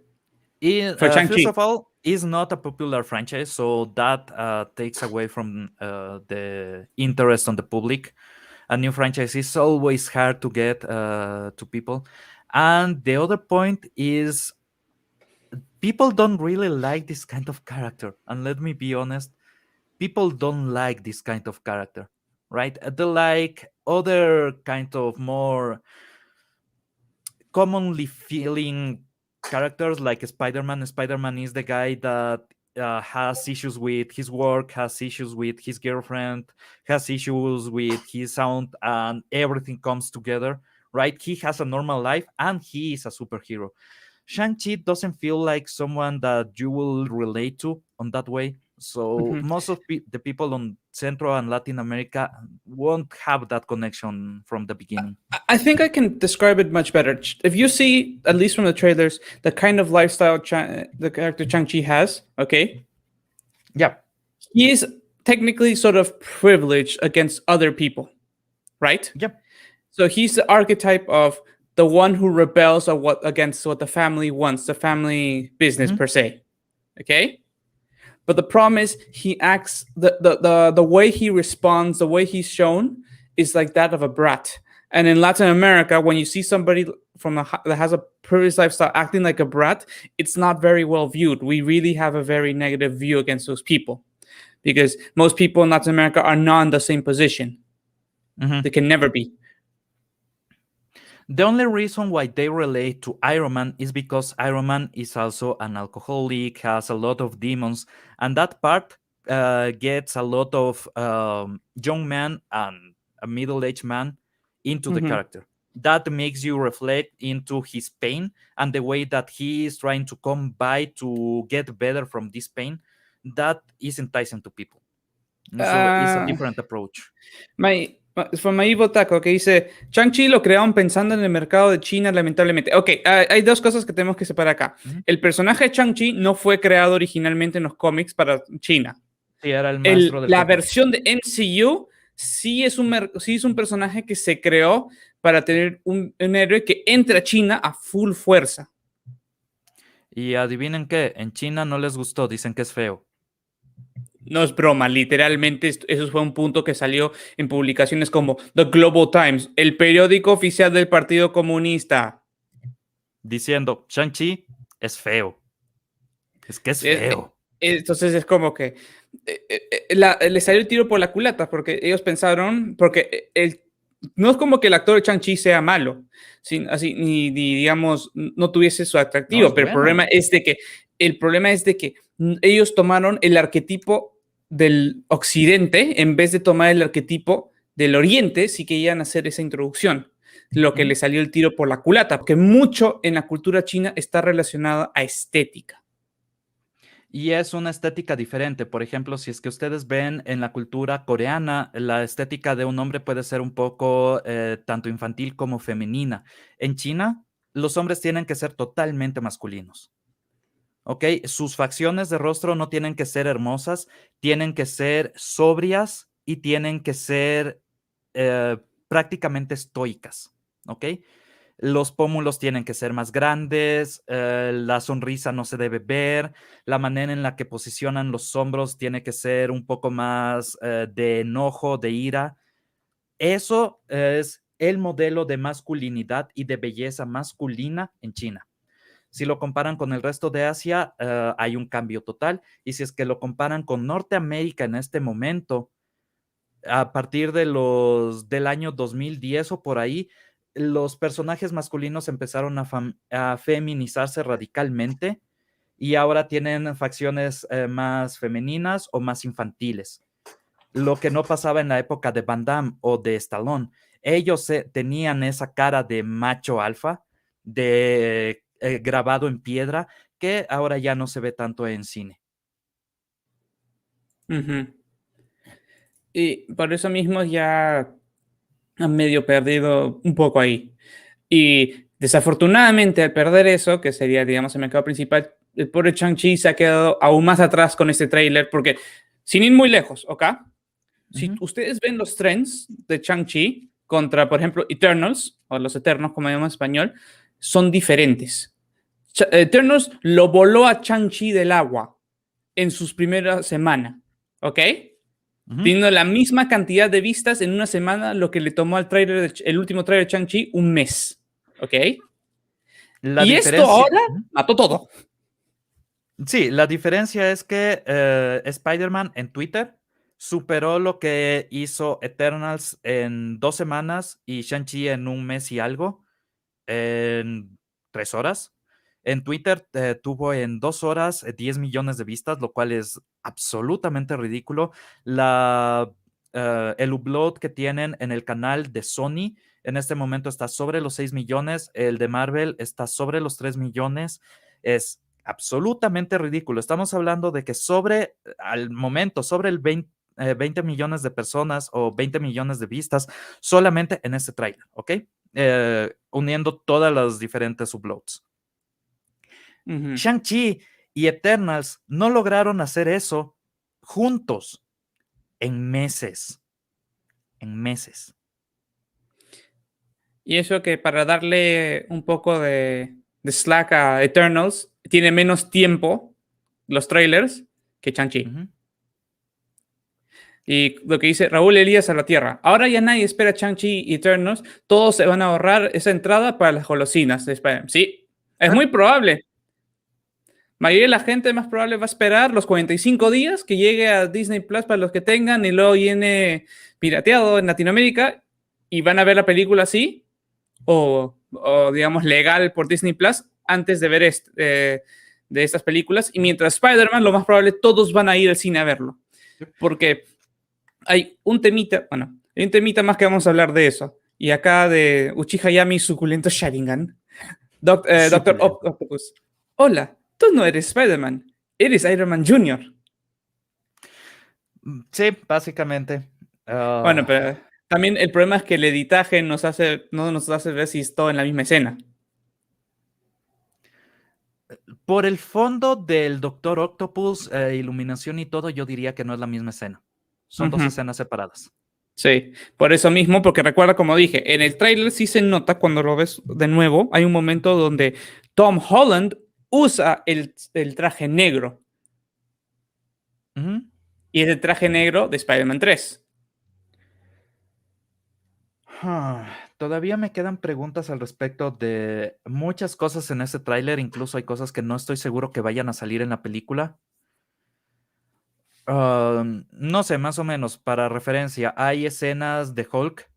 For Shang-Chi. First of all, it's not a popular franchise, so that takes away from the interest on the public. A new franchise is always hard to get to people. And the other point is people don't really like this kind of character. And let me be honest, people don't like this kind of character, right? They like other kind of more commonly feeling characters like Spider-Man. Spider-Man is the guy that has issues with his work, has issues with his girlfriend, has issues with his sound, and everything comes together, right? He has a normal life and he is a superhero. Shang-Chi doesn't feel like someone that you will relate to on that way. So most of the people on Central and Latin America won't have that connection from the beginning. I think I can describe it much better. If you see, at least from the trailers, the kind of lifestyle the character Shang-Chi has, okay? Yeah. He is technically sort of privileged against other people, right? Yep. So he's the archetype of the one who rebels against what the family wants, the family business per se, okay? But the problem is he acts, the way he responds, the way he's shown is like that of a brat. And in Latin America, when you see somebody that has a privileged lifestyle acting like a brat, it's not very well viewed. We really have a very negative view against those people because most people in Latin America are not in the same position. They can never be. The only reason why they relate to Iron Man is because Iron Man is also an alcoholic, has a lot of demons, and that part gets a lot of young man and a middle-aged man into the character. That makes you reflect into his pain and the way that he is trying to come by to get better from this pain. That is enticing to people. So it's a different approach. From my Evil Taco, que dice, Shang-Chi lo crearon pensando en el mercado de China, lamentablemente. Ok, hay dos cosas que tenemos que separar acá. El personaje de Shang-Chi no fue creado originalmente en los cómics para China. Sí, era el maestro del La cómic. versión de MCU sí es un personaje que se creó para tener un héroe que entra a China a full fuerza. Y adivinen qué, en China no les gustó, dicen que es feo. No es broma, literalmente eso fue un punto que salió en publicaciones como The Global Times, el periódico oficial del Partido Comunista. Diciendo, Shang-Chi es feo. Es que es feo. Entonces es como que le salió el tiro por la culata, porque ellos pensaron, porque no es como que el actor de Shang-Chi sea malo, ni digamos, no tuviese su atractivo, No, pero bueno. el problema es de que ellos tomaron el arquetipo del occidente en vez de tomar el arquetipo del oriente si querían hacer esa introducción, lo que le salió el tiro por la culata, porque mucho en la cultura china está relacionado a estética. Y es una estética diferente. Por ejemplo, si es que ustedes ven en la cultura coreana, la estética de un hombre puede ser un poco tanto infantil como femenina. En China, los hombres tienen que ser totalmente masculinos. ¿Ok? Sus facciones de rostro no tienen que ser hermosas, tienen que ser sobrias y tienen que ser prácticamente estoicas. ¿Ok? Los pómulos tienen que ser más grandes, la sonrisa no se debe ver, la manera en la que posicionan los hombros tiene que ser un poco más de enojo, de ira. Eso es el modelo de masculinidad y de belleza masculina en China. Si lo comparan con el resto de Asia, hay un cambio total. Y si es que lo comparan con Norteamérica en este momento, a partir del año 2010 o por ahí, los personajes masculinos empezaron a feminizarse radicalmente y ahora tienen facciones más femeninas o más infantiles. Lo que no pasaba en la época de Van Damme o de Stallone. Ellos tenían esa cara de macho alfa, de grabado en piedra, que ahora ya no se ve tanto en cine. Y por eso mismo ya han medio perdido un poco ahí. Y desafortunadamente al perder eso, que sería, digamos, el mercado principal, el pobre Shang-Chi se ha quedado aún más atrás con este tráiler, porque sin ir muy lejos, ¿ok? Si ustedes ven los trends de Shang-Chi contra, por ejemplo, Eternals, o los Eternos, como llamamos en español, son diferentes. Eternals lo voló a Shang-Chi del agua en sus primeras semanas, ¿ok? Teniendo la misma cantidad de vistas en una semana, lo que le tomó al el último trailer de Shang-Chi un mes, ¿ok? Y esto ahora mató todo. Sí, la diferencia es que Spider-Man en Twitter superó lo que hizo Eternals en 2 semanas y Shang-Chi en un mes y algo, en 3 horas. En Twitter tuvo en 2 horas 10 millones de vistas, lo cual es absolutamente ridículo. El upload que tienen en el canal de Sony en este momento está sobre los 6 millones, el de Marvel está sobre los 3 millones. Es absolutamente ridículo. Estamos hablando de que al momento, sobre el 20 millones de personas o 20 millones de vistas solamente en este trailer, ¿ok? Uniendo todas las diferentes uploads. Shang-Chi y Eternals no lograron hacer eso juntos en meses. En meses. Y eso que para darle un poco de slack a Eternals, tiene menos tiempo los trailers que Shang-Chi. Y lo que dice Raúl Elías a la Tierra. Ahora ya nadie espera Shang-Chi y Eternals. Todos se van a ahorrar esa entrada para las golosinas de Spider-Man. Sí, es muy probable. mayoría de la gente más probable va a esperar los 45 días que llegue a Disney Plus para los que tengan y luego viene pirateado en Latinoamérica y van a ver la película así o digamos legal por Disney Plus antes de ver de estas películas. Y mientras Spider-Man, lo más probable, todos van a ir al cine a verlo. Porque hay un temita más que vamos a hablar de eso. Y acá de Uchiha Yami suculento Sharingan. Doctor Octopus. Hola, tú no eres Spider-Man, eres Iron Man Jr. Sí, básicamente. Bueno, pero también el problema es que el editaje no nos hace ver si es todo en la misma escena. Por el fondo del Doctor Octopus, iluminación y todo, yo diría que no es la misma escena. Son dos escenas separadas. Sí, por eso mismo, porque recuerda, como dije, en el tráiler sí se nota cuando lo ves de nuevo, hay un momento donde Tom Holland usa el traje negro. Y es el traje negro de Spider-Man 3. Todavía me quedan preguntas al respecto de muchas cosas en ese tráiler, incluso hay cosas que no estoy seguro que vayan a salir en la película. No sé, más o menos, para referencia, hay escenas de Hulk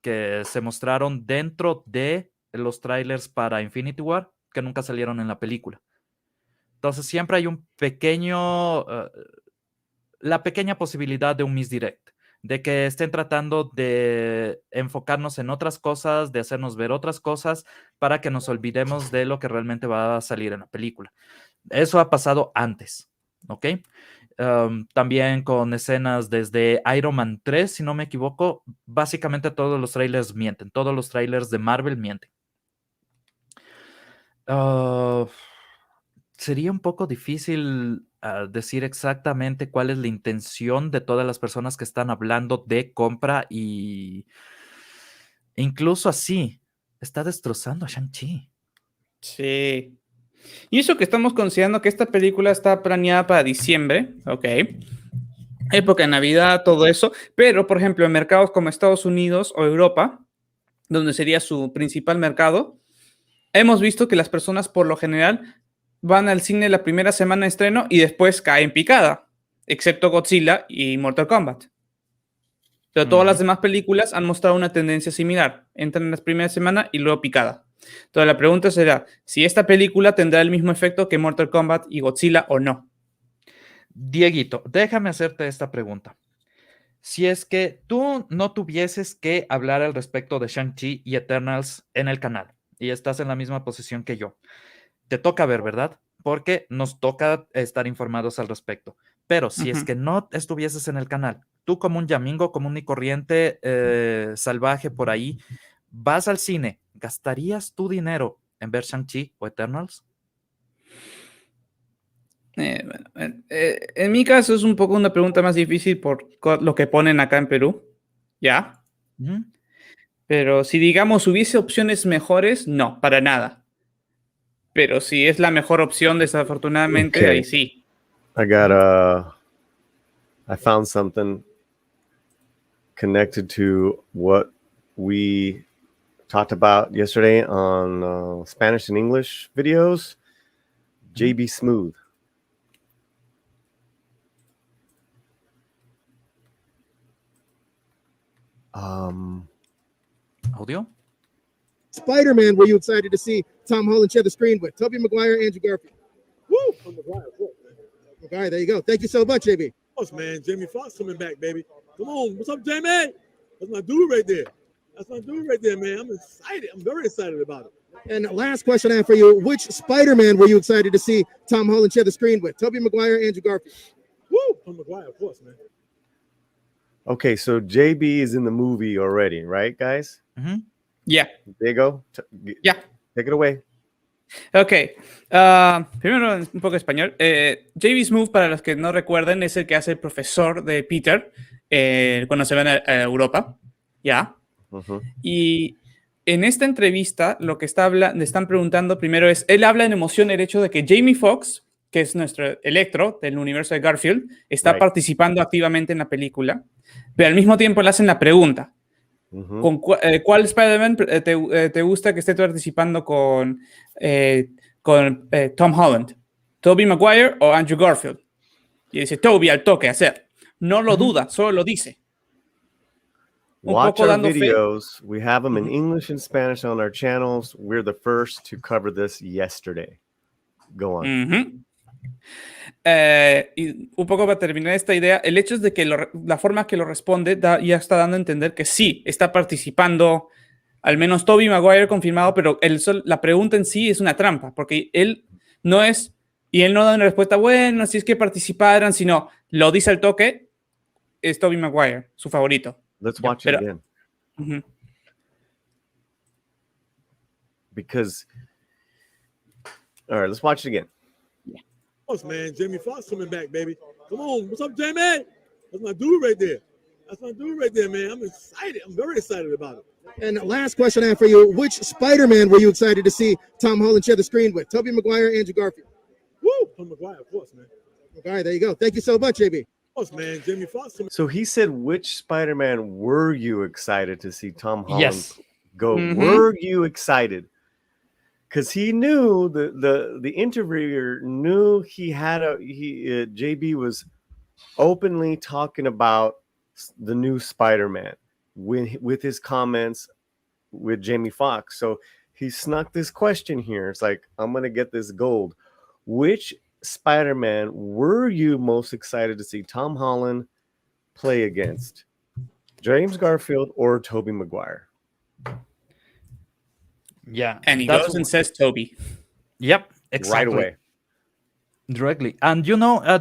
que se mostraron dentro de los trailers para Infinity War que nunca salieron en la película. Entonces siempre hay un pequeño, la pequeña posibilidad de un misdirect, de que estén tratando de enfocarnos en otras cosas, de hacernos ver otras cosas para que nos olvidemos de lo que realmente va a salir en la película. Eso ha pasado antes, ¿ok? También con escenas desde Iron Man 3, si no me equivoco, básicamente todos los trailers mienten, todos los trailers de Marvel mienten. Sería un poco difícil decir exactamente cuál es la intención de todas las personas que están hablando de Compra y incluso así está destrozando a Shang-Chi. Sí. Y eso que estamos considerando que esta película está planeada para diciembre, ok, época de Navidad, todo eso, pero por ejemplo en mercados como Estados Unidos o Europa, donde sería su principal mercado, hemos visto que las personas por lo general van al cine la primera semana de estreno y después caen picada, excepto Godzilla y Mortal Kombat. Pero todas las demás películas han mostrado una tendencia similar. Entran en la primera semana y luego picada. Entonces la pregunta será, si esta película tendrá el mismo efecto que Mortal Kombat y Godzilla o no. Dieguito, déjame hacerte esta pregunta. Si es que tú no tuvieses que hablar al respecto de Shang-Chi y Eternals en el canal y estás en la misma posición que yo, te toca ver, ¿verdad? Porque nos toca estar informados al respecto. Pero si es que no estuvieses en el canal, tú como un yamingo, común y corriente, salvaje por ahí, vas al cine, ¿gastarías tu dinero en ver Shang-Chi o Eternals? En mi caso es un poco una pregunta más difícil por lo que ponen acá en Perú, ¿ya? Pero si digamos hubiese opciones mejores, no, para nada. Pero si es la mejor opción, desafortunadamente, ahí sí. I found something connected to what we talked about yesterday on Spanish and English videos. JB Smooth. ¿Audio? Spider-Man, were you excited to see Tom Holland share the screen with Tobey Maguire, Andrew Garfield? Woo! Maguire, there you go. Thank you so much, JB. Fox, man, Jamie Foxx coming back, baby. Come on, what's up, Jamie? That's my dude right there. That's my dude right there, man. I'm excited. I'm very excited about it. And last question I have for you: which Spider-Man were you excited to see Tom Holland share the screen with? Tobey Maguire, Andrew Garfield. Woo! Tom Maguire, of course, man. Okay, so JB is in the movie already, right, guys? Yeah. There you go. Yeah. Take it away. Ok. Primero un poco español. JB Smoove, para los que no recuerden, es el que hace el profesor de Peter cuando se van a Europa. ¿Ya? Y en esta entrevista, lo que le están preguntando primero es, él habla en emoción el hecho de que Jamie Foxx, que es nuestro Electro del universo de Garfield, está participando activamente en la película, pero al mismo tiempo le hacen la pregunta. ¿Con cuál Spider-Man te gusta que esté participando con Tom Holland? ¿Tobey Maguire o Andrew Garfield? Y dice Tobey al toque, hacer. No lo duda, solo lo dice. Watch our videos. We have them in English and Spanish on our channels. We're the first to cover this yesterday. Go on. Y un poco para terminar esta idea, el hecho es de que la forma que lo responde ya está dando a entender que sí, está participando, al menos Tobey Maguire confirmado, pero la pregunta en sí es una trampa, porque él no da una respuesta, bueno, si es que participaran, sino lo dice al toque, es Tobey Maguire, su favorito. Let's watch it again. Because, all right, let's watch it again. Man, Jamie Foxx coming back, baby. Come on, what's up, Jamie? That's my dude right there. Man. I'm excited. I'm very excited about it. And last question I have for you: which Spider-Man were you excited to see Tom Holland share the screen with? Tobey Maguire, Andrew Garfield. Woo, Tom Maguire, of course, man. All right, there you go. Thank you so much, JB. Of course, man, Jamie Foxx. So he said, which Spider-Man were you excited to see Tom Holland go? Were you excited? Because he knew the interviewer knew JB was openly talking about the new Spider-Man with his comments with Jamie Foxx. So he snuck this question here. It's like, I'm gonna get this gold. Which Spider-Man were you most excited to see Tom Holland play against? James Garfield or Tobey Maguire? Yeah. And he goes and says Tobey. Yep, exactly. Right away. Directly. And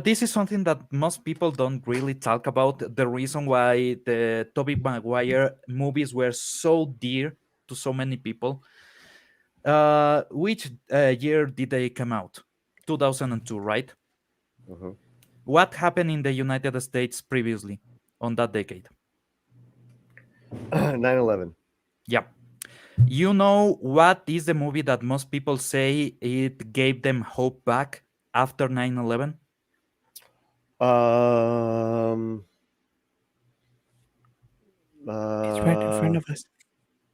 this is something that most people don't really talk about. The reason why the Tobey Maguire movies were so dear to so many people. Which year did they come out? 2002, right? What happened in the United States previously on that decade? 9/11. Yep. You know what is the movie that most people say it gave them hope back after 9/11? It's right in front of us.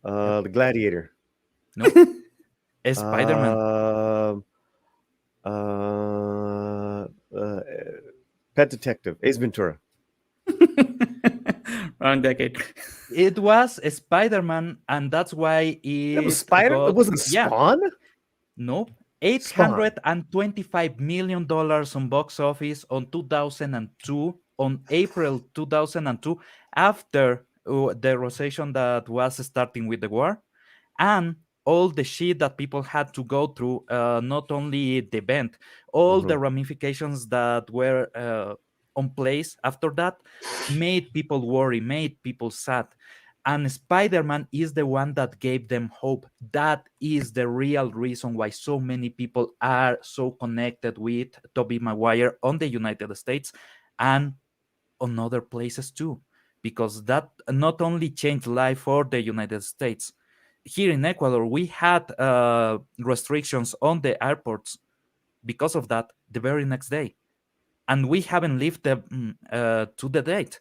The Gladiator. No. Spider-Man. Pet Detective. Ace Ventura. Wrong decade. It was a Spider-Man, and that's why it was Spider. It wasn't Spawn. No, $825 million on box office on 2002, on April 2002, after the recession that was starting with the war, and all the shit that people had to go through. Not only the event, all the ramifications that were on place after that made people worry, made people sad. And Spider-Man is the one that gave them hope. That is the real reason why so many people are so connected with Tobey Maguire on the United States and on other places too, because that not only changed life for the United States. Here in Ecuador, we had restrictions on the airports because of that the very next day. And we haven't lived to the date.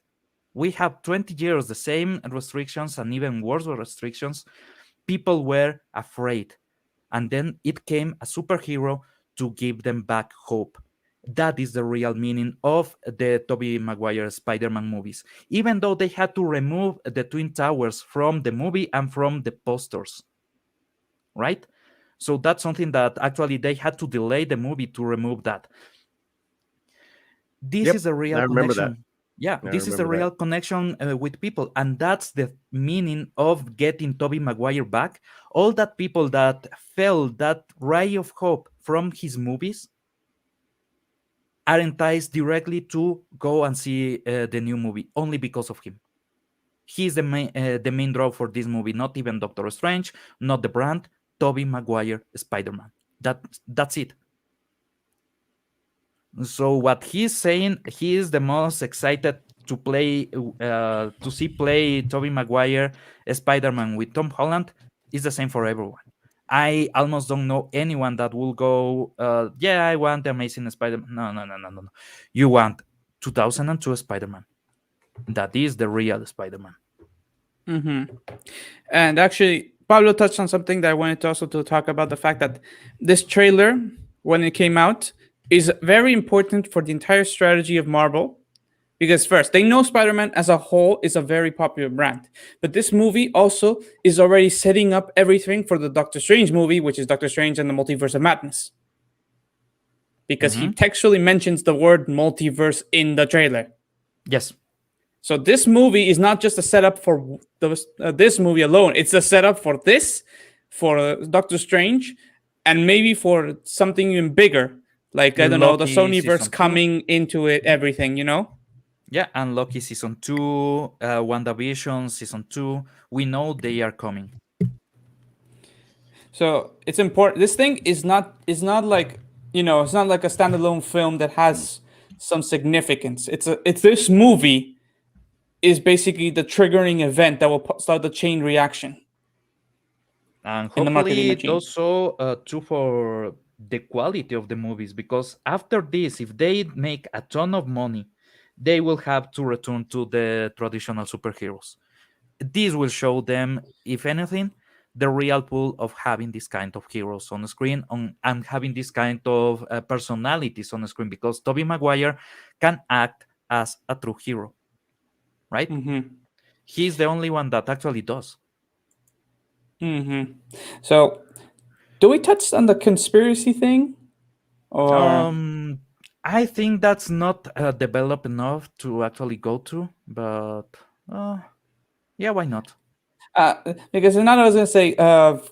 We have 20 years, the same restrictions and even worse restrictions. People were afraid. And then it came a superhero to give them back hope. That is the real meaning of the Tobey Maguire Spider-Man movies. Even though they had to remove the Twin Towers from the movie and from the posters. Right? So that's something that actually they had to delay the movie to remove that. This is a real connection. Yeah, this is a real connection with people. And that's the meaning of getting Tobey Maguire back. All that people that felt that ray of hope from his movies are enticed directly to go and see the new movie only because of him. He's the main draw for this movie, not even Doctor Strange, not the brand, Tobey Maguire Spider-Man. That's it. So what he's saying, he is the most excited to play, to see play Tobey Maguire Spider-Man with Tom Holland is the same for everyone. I almost don't know anyone that will go, I want the Amazing Spider-Man. No. You want 2002 Spider-Man. That is the real Spider-Man. And actually, Pablo touched on something that I wanted to also talk about, the fact that this trailer, when it came out, is very important for the entire strategy of Marvel. Because first, they know Spider-Man as a whole is a very popular brand. But this movie also is already setting up everything for the Doctor Strange movie, which is Doctor Strange and the Multiverse of Madness. Because he textually mentions the word multiverse in the trailer. Yes. So this movie is not just a setup for this movie alone. It's a setup for this, for Doctor Strange, and maybe for something even bigger. Like, I don't know, the Sonyverse coming into it, everything, you know? Yeah, and Loki Season 2, WandaVision Season 2. We know they are coming. So it's important. This thing is not like, you know, it's not like a standalone film that has some significance. It's this movie is basically the triggering event that will start the chain reaction. And hopefully it also true for the quality of the movies, because after this, if they make a ton of money, they will have to return to the traditional superheroes. This will show them, if anything, the real pull of having this kind of heroes on the screen and having this kind of personalities on the screen, because Tobey Maguire can act as a true hero, right? He's the only one that actually does. So, do we touch on the conspiracy thing? Or I think that's not developed enough to actually go to, but yeah, why not? Because now I was gonna say,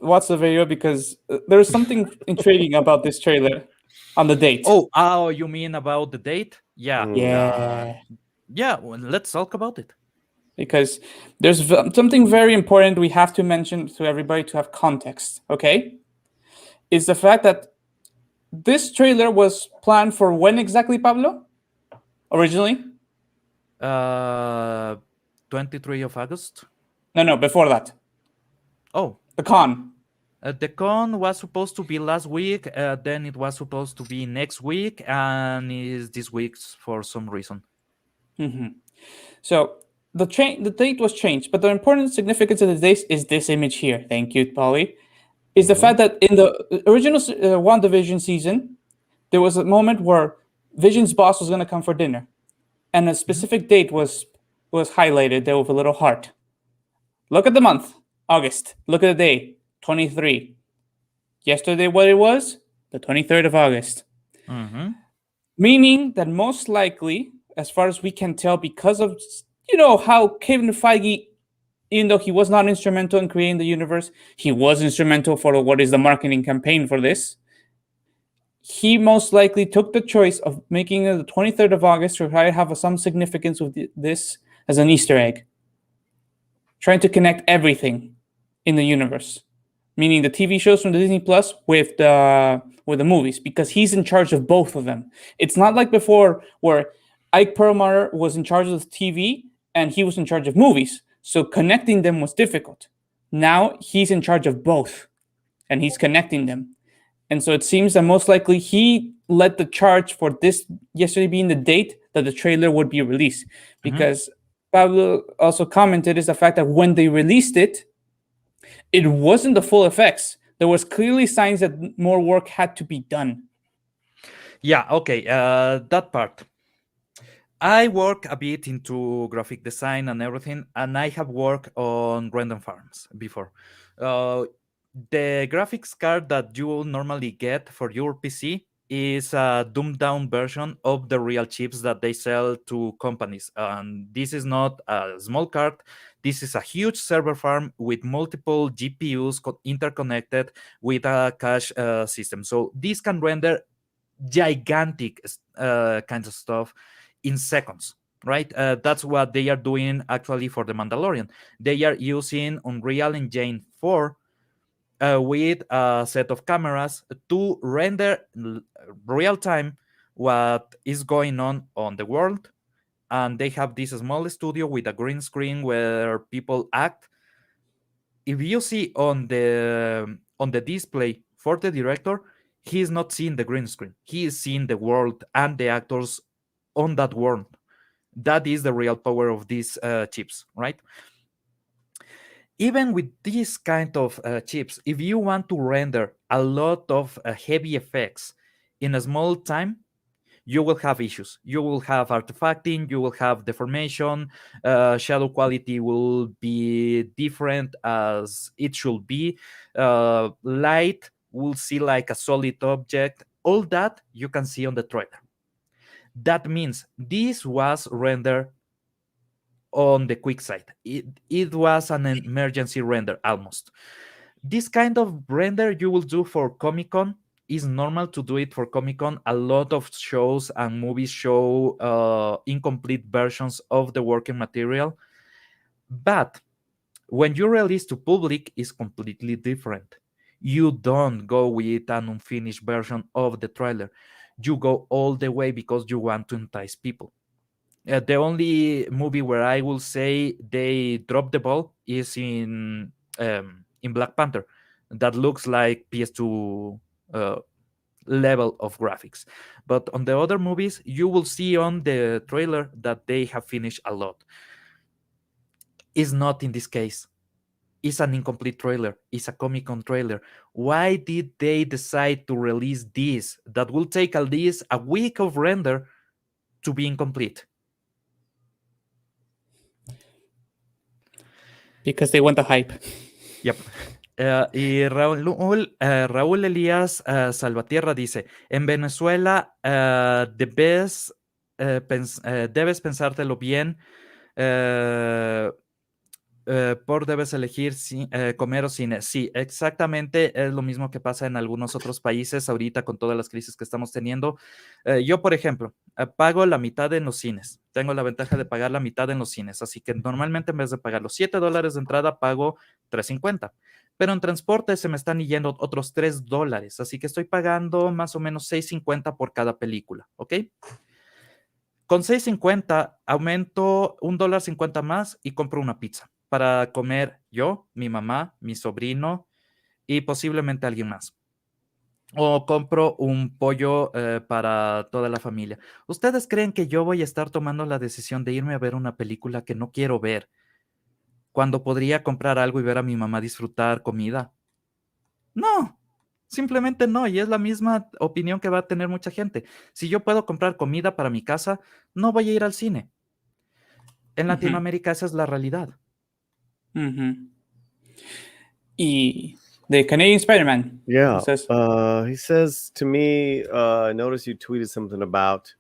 watch the video, because there's something intriguing about this trailer on the date. Oh, you mean about the date? Yeah. Yeah, well, let's talk about it. Because there's something very important we have to mention to everybody to have context, okay? Is the fact that this trailer was planned for when exactly, Pablo? Originally? 23 of August? No, before that. Oh. The con. The con was supposed to be last week, then it was supposed to be next week, and is this week for some reason. So the date was changed, but the important significance of the date is this image here. Thank you, Polly. Is the fact that in the original WandaVision season, there was a moment where Vision's boss was going to come for dinner, and a specific date was highlighted there with a little heart. Look at the month, August. Look at the day, 23. Yesterday, what it was? The 23rd of August. Meaning that most likely, as far as we can tell, because of, you know, how Kevin Feige, even though he was not instrumental in creating the universe, he was instrumental for what is the marketing campaign for this. He most likely took the choice of making it the 23rd of August to try to have some significance with this as an Easter egg. Trying to connect everything in the universe. Meaning the TV shows from the Disney Plus with the movies, because he's in charge of both of them. It's not like before where Ike Perlmutter was in charge of the TV and he was in charge of movies. So connecting them was difficult. Now he's in charge of both and he's connecting them. And so it seems that most likely he led the charge for this yesterday being the date that the trailer would be released. Because Pablo also commented is the fact that when they released it, it wasn't the full effects. There was clearly signs that more work had to be done. Yeah, okay, that part. I work a bit into graphic design and everything, and I have worked on random farms before. The graphics card that you normally get for your PC is a dumbed down version of the real chips that they sell to companies. And this is not a small card. This is a huge server farm with multiple GPUs interconnected with a cache system. So this can render gigantic kinds of stuff in seconds, right? That's what they are doing actually for The Mandalorian. They are using Unreal Engine 4 with a set of cameras to render real time what is going on the world. And they have this small studio with a green screen where people act. If you see on the display for the director, he is not seeing the green screen. He is seeing the world and the actors on that world. That is the real power of these chips, right? Even with these kind of chips, if you want to render a lot of heavy effects in a small time, you will have issues. You will have artifacting, you will have deformation, shadow quality will be different as it should be. Light will see like a solid object. All that you can see on the trailer. That means this was rendered on the quick side. It was an emergency render almost. This kind of render you will do for Comic-Con is normal to do it for Comic-Con. A lot of shows and movies show incomplete versions of the working material. But when you release to public, it's completely different. You don't go with an unfinished version of the trailer. You go all the way because you want to entice people. The only movie where I will say they dropped the ball is in Black Panther. That looks like PS2 level of graphics. But on the other movies, you will see on the trailer that they have finished a lot. It's not in this case. It's an incomplete trailer. It's a Comic-Con trailer. Why did they decide to release this that will take at least a week of render to be incomplete? Because they want the hype. Yep. Y Raúl Elías Salvatierra dice, en Venezuela debes pensártelo bien, debes elegir comer o cine. Sí, exactamente, es lo mismo que pasa en algunos otros países ahorita con todas las crisis que estamos teniendo. Yo, por ejemplo, pago la mitad en los cines. Tengo la ventaja de pagar la mitad en los cines, así que normalmente en vez de pagar los $7 de entrada, pago $3.50. Pero en transporte se me están yendo otros $3, así que estoy pagando más o menos $6.50 por cada película, ¿ok? Con $6.50 aumento $1.50 más y compro una pizza para comer yo, mi mamá, mi sobrino y posiblemente alguien más. O compro un pollo para toda la familia. ¿Ustedes creen que yo voy a estar tomando la decisión de irme a ver una película que no quiero ver cuando podría comprar algo y ver a mi mamá disfrutar comida? No, simplemente no. Y es la misma opinión que va a tener mucha gente. Si yo puedo comprar comida para mi casa, no voy a ir al cine. En Latinoamérica esa es la realidad. Y the Canadian Spider-Man. Yeah. He says to me, I noticed you tweeted something about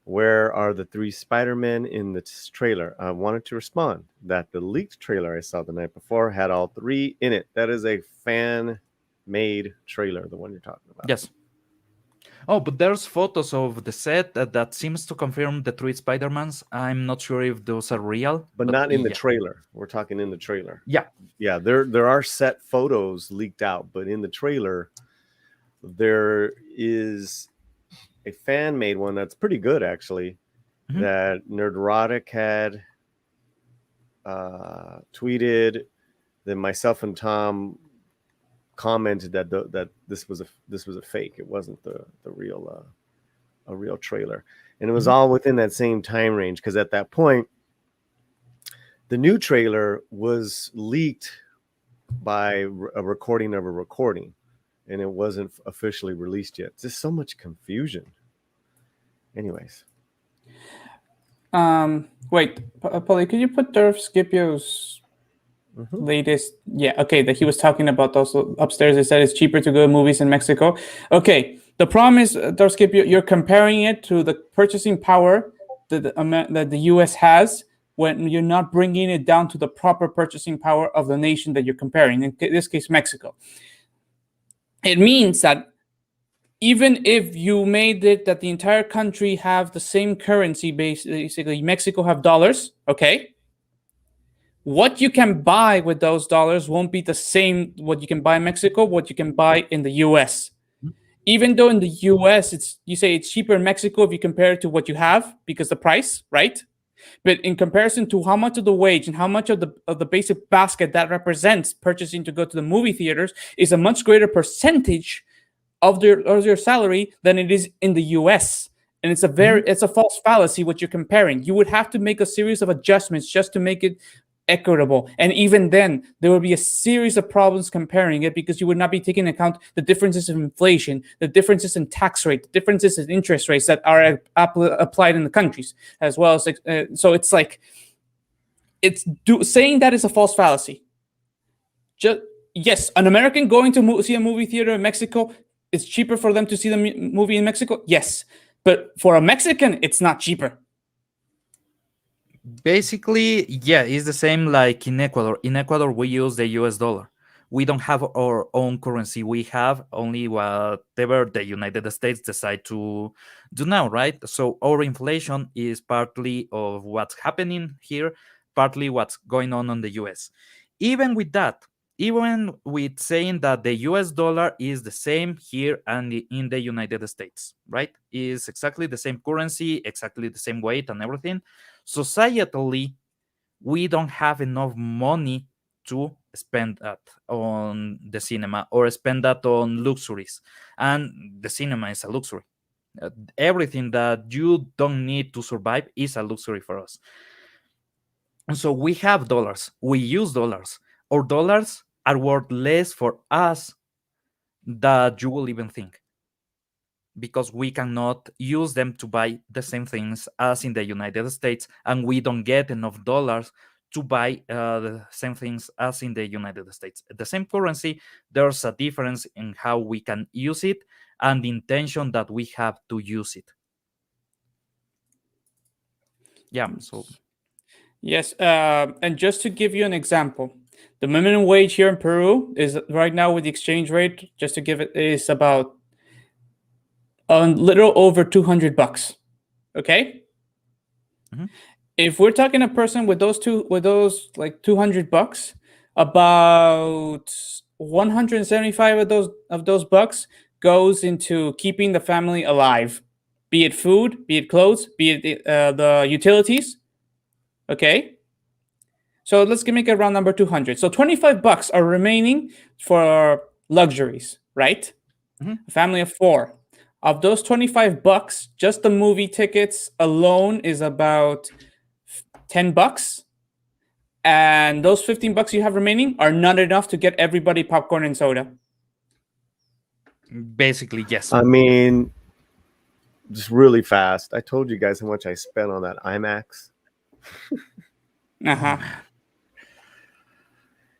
where are the 3 Spider-Men in this trailer. I wanted to respond that the leaked trailer I saw the night before had all 3 in it. That is a fan-made trailer, the one you're talking about. Yes. Oh, but there's photos of the set that seems to confirm the 3 Spider-Mans. I'm not sure if those are real. But not in the trailer. We're talking in the trailer. Yeah. Yeah, there are set photos leaked out, but in the trailer, there is a fan-made one that's pretty good, actually, that Nerdrotic had tweeted. Then myself and Tom commented that this was a fake. It wasn't the real a real trailer, and it was all within that same time range, because at that point the new trailer was leaked by a recording of a recording, and it wasn't officially released yet. Just so much confusion. Anyways, wait, Polly, could you put Durf Scipio's latest? Yeah, okay, that he was talking about also upstairs. They said it's cheaper to go to movies in Mexico. Okay, the problem is, Durf Scipio, you're comparing it to the purchasing power that the U.S. has when you're not bringing it down to the proper purchasing power of the nation that you're comparing, in this case, Mexico. It means that even if you made it that the entire country have the same currency, basically Mexico have dollars, okay? What you can buy with those dollars won't be the same what you can buy in Mexico, what you can buy in the US. Even though in the US, you say it's cheaper in Mexico if you compare it to what you have because the price, right? But in comparison to how much of the wage and how much of the basic basket that represents purchasing to go to the movie theaters is a much greater percentage of your salary than it is in the US. And it's a false fallacy what you're comparing. You would have to make a series of adjustments just to make it equitable. And even then, there would be a series of problems comparing it because you would not be taking into account the differences in inflation, the differences in tax rate, the differences in interest rates that are applied in the countries, as well as so it's like saying that is a false fallacy. Yes, an American going to see a movie theater in Mexico, it's cheaper for them to see the movie in Mexico. Yes, but for a Mexican, it's not cheaper. Basically, yeah, it's the same like in Ecuador. In Ecuador, we use the US dollar. We don't have our own currency. We have only whatever the United States decide to do now, right? So our inflation is partly of what's happening here, partly what's going on the US. Even with that, even with saying that the US dollar is the same here and in the United States, right? Is exactly the same currency, exactly the same weight and everything. Societally, we don't have enough money to spend that on the cinema or spend that on luxuries. And the cinema is a luxury. Everything that you don't need to survive is a luxury for us. And so we have dollars. We use dollars. Our dollars are worth less for us than you will even think, because we cannot use them to buy the same things as in the United States, and we don't get enough dollars to buy the same things as in the United States. The same currency, there's a difference in how we can use it and the intention that we have to use it. Yeah, so... Yes, and just to give you an example, the minimum wage here in Peru is right now with the exchange rate, just to give it, is about a little over $200. Okay. Mhm. If we're talking a person with those like $200, about 175 of those bucks goes into keeping the family alive, be it food, be it clothes, be it the utilities. Okay. So let's make a round number 200. So $25 are remaining for luxuries, right? Mhm. A family of 4. Of those $25, just the movie tickets alone is about $10. And those $15 you have remaining are not enough to get everybody popcorn and soda. Basically, yes. I mean, just really fast. I told you guys how much I spent on that IMAX. Uh-huh.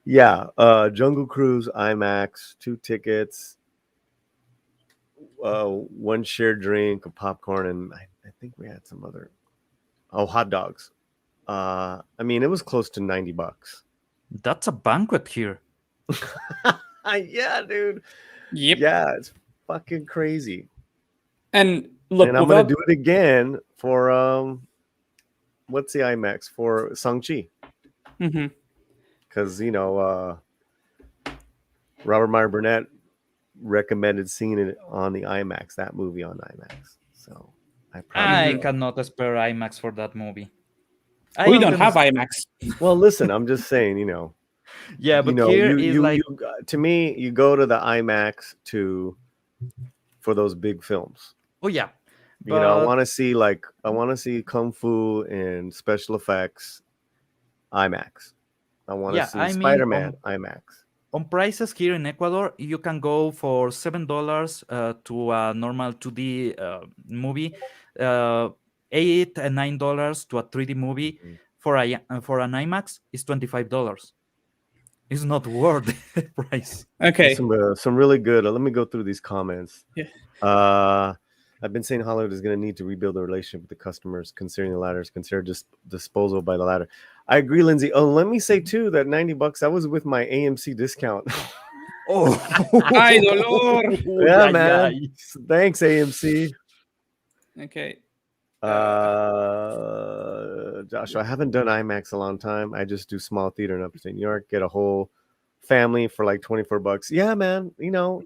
Yeah, Jungle Cruise IMAX, 2 tickets, 1 shared drink of popcorn, and I think we had some other hot dogs. I mean, it was close to $90. That's a banquet here. Yeah, dude. Yep. Yeah, it's fucking crazy. And look, and I'm gonna do it again for what's the IMAX for Shang-Chi? Because Robert Meyer Burnett recommended seeing it on the IMAX, that movie on IMAX. So I cannot spare IMAX for that movie. We don't have IMAX. Well, listen, I'm just saying, Yeah, but here is like, to me, you go to the IMAX for those big films. Oh yeah, I want to see Kung Fu and special effects IMAX. I want to see Spider-Man IMAX. On prices here in Ecuador, you can go for $7 to a normal 2D movie, $8 and $9 to a 3D movie. For an IMAX is $25. It's not worth the price. Okay. Some really good. Let me go through these comments. Yeah. I've been saying Hollywood is going to need to rebuild the relationship with the customers, considering the latter is considered disposal by the latter. I agree, Lindsay. Oh, let me say too that $90, that was with my AMC discount. Oh, ay, dolor. Yeah, man. Thanks, AMC. Okay. Joshua, I haven't done IMAX a long time. I just do small theater in upstate New York. Get a whole family for like $24. Yeah, man.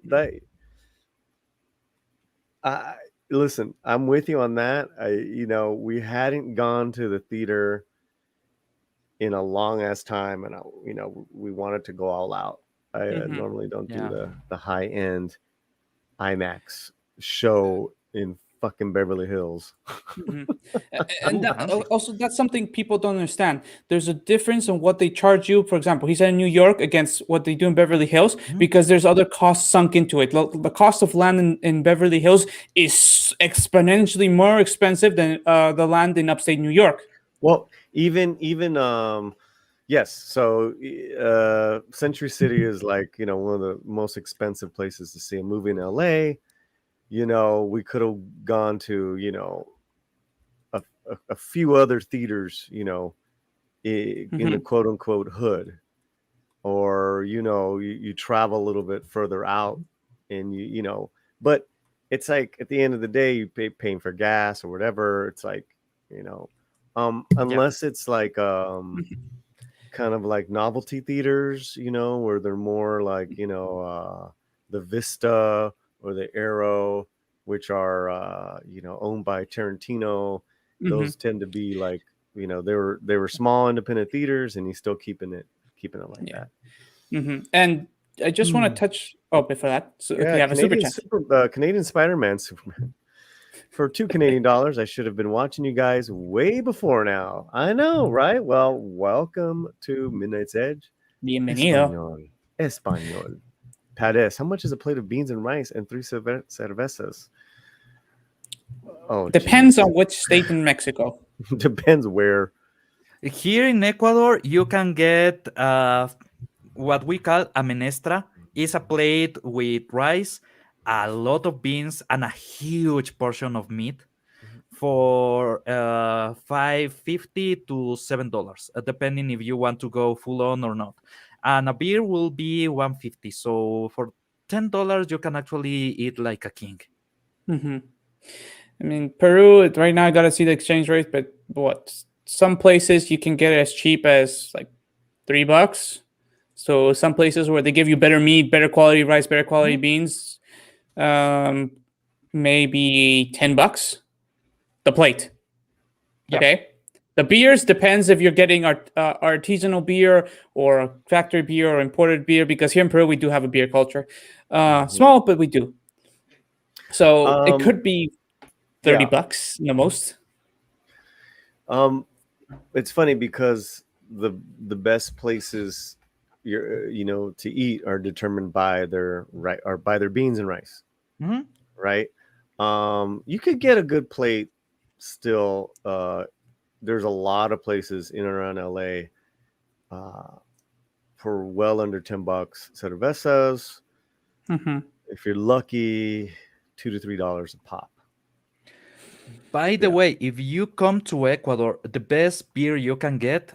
That. Listen, I'm with you on that. We hadn't gone to the theater in a long ass time, and we wanted to go all out. I normally don't do the high end IMAX show in fucking Beverly Hills. And also, that's something people don't understand. There's a difference in what they charge you. For example, he said in New York against what they do in Beverly Hills, because there's other costs sunk into it. The cost of land in Beverly Hills is exponentially more expensive than the land in upstate New York. Well, even yes. So Century City is like, one of the most expensive places to see a movie in LA. We could have gone to, a few other theaters, in the quote unquote hood, or, you travel a little bit further out and but it's like at the end of the day, you paying for gas or whatever. It's like, unless it's like, kind of like novelty theaters, where they're more like, the Vista or the Arrow, which are owned by Tarantino. Those tend to be like, they were small independent theaters, and he's still keeping it like that. And I just want to touch before that. So if you have a super chat. Canadian Spider-Man Superman. For $2 Canadian, I should have been watching you guys way before now. I know, right? Well, welcome to Midnight's Edge. Bienvenido. Español. Pades, how much is a plate of beans and rice and 3 cervezas? Oh, depends on which state in Mexico. Depends where. Here in Ecuador, you can get what we call a menestra. It's a plate with rice, a lot of beans, and a huge portion of meat for $5.50 to $7, depending if you want to go full on or not. And a beer will be $1.50. So for $10, you can actually eat like a king. I mean, Peru, right now I got to see the exchange rate, but some places you can get it as cheap as like $3. So some places where they give you better meat, better quality rice, better quality beans, maybe $10 the plate. Yeah. Okay. The beers depends if you're getting artisanal beer or factory beer or imported beer, because here in Peru we do have a beer culture. Small, but we do. So it could be $30 the most. It's funny because the best places to eat are determined by their beans and rice. Right? You could get a good plate still. There's a lot of places in and around LA for well under $10. Cervezas, if you're lucky, $2 to $3 a pop. By the way, if you come to Ecuador, the best beer you can get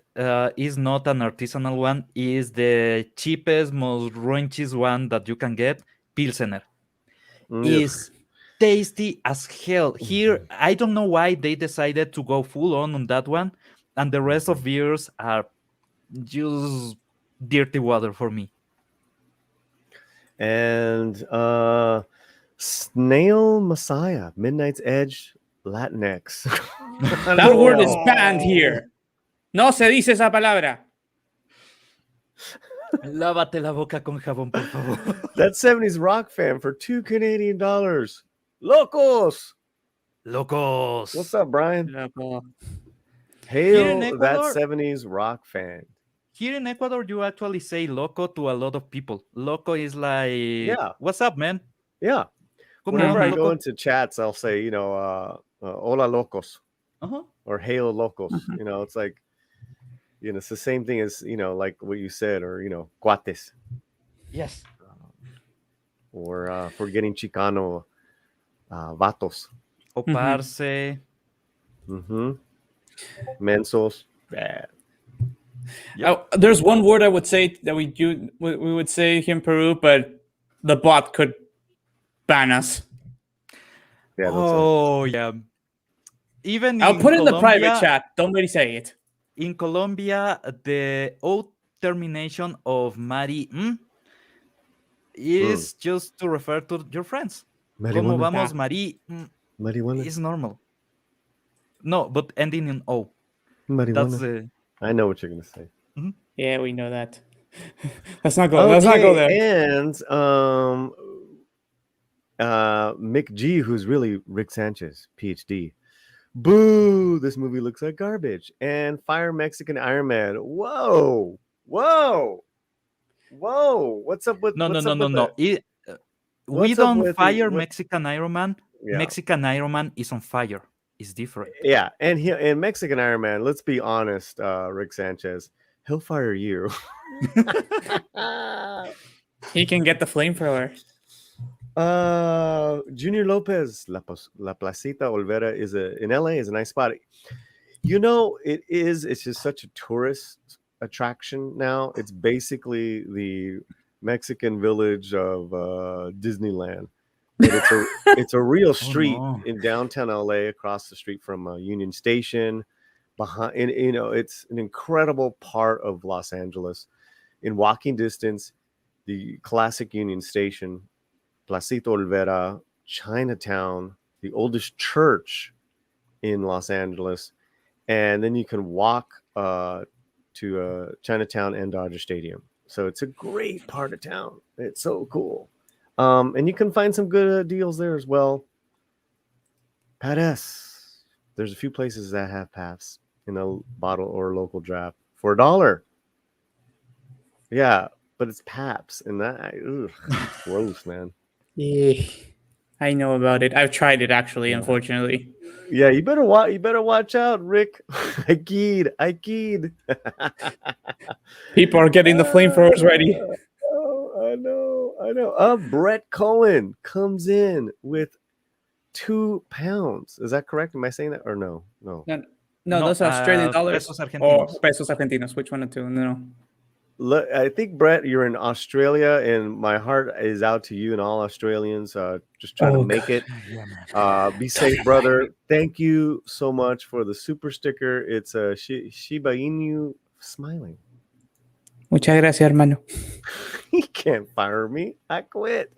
is not an artisanal one, is the cheapest, most raunchiest one that you can get, Pilsener. Is tasty as hell. Here, I don't know why they decided to go full on that one, and the rest of beers are just dirty water for me. And Snail Messiah, Midnight's Edge, Latinx. That word is banned here. No se dice esa palabra. Lávate la boca con jabón, por favor. That 70s rock fan for $2 Canadian. Locos! What's up, Brian? Loco. Hail that 70s rock fan. Here in Ecuador, you actually say loco to a lot of people. Loco is like, what's up, man? Yeah. Whenever I go into chats, I'll say, hola locos. Or hail locos. It's like, it's the same thing as, like what you said, or, cuates. Yes. Or for getting Chicano, vatos. O parce. Mensos. There's one word I would say that we would say here in Peru, but the bot could ban us. Yeah. Even I'll put it in the Colombia, private chat. Don't really say it. In Colombia, the O termination of Mari is just to refer to your friends. Como vamos, Mari? Marijuana. Is normal. No, but ending in O. Marijuana. I know what you're gonna say. Yeah, we know that. Let's not go. Let's not go there. And Mick G, who's really Rick Sanchez, PhD. Boo! This movie looks like garbage. And Fire Mexican Iron Man. Whoa! What's up with No. What's We up don't with fire what- Mexican Iron Man. Yeah. Mexican Iron Man is on fire. It's different. Yeah, and Mexican Iron Man, let's be honest, Rick Sanchez, he'll fire you. He can get the flamethrower. Junior Lopez, La Placita Olvera in LA is a nice spot. You know, it's just such a tourist attraction now. It's basically the Mexican village of Disneyland. But it's a real street in downtown LA, across the street from Union Station. Behind, it's an incredible part of Los Angeles. In walking distance, the classic Union Station, Placita Olvera, Chinatown, the oldest church in Los Angeles, and then you can walk to Chinatown and Dodger Stadium. So it's a great part of town. It's so cool. And you can find some good deals there as well. Pates. There's a few places that have Pats in a bottle or a local draft for $1. Yeah, but it's Paps, and that it's gross, man. Yeah, I know about it. I've tried it actually, unfortunately. Yeah, you better watch out, Rick. I keyed. People are getting the flamethrowers ready. I know. Brett Cohen comes in with 2 pounds. Is that correct? Am I saying that or no? No, those are Australian dollars pesos or argentinos. pesos argentinos. Which one or two? No. Look, I think, Brett, you're in Australia, and my heart is out to you and all Australians. Just trying to make it. Be safe, brother. Thank you so much for the super sticker. It's a Shiba Inu smiling. Muchas gracias, hermano. He can't fire me. I quit.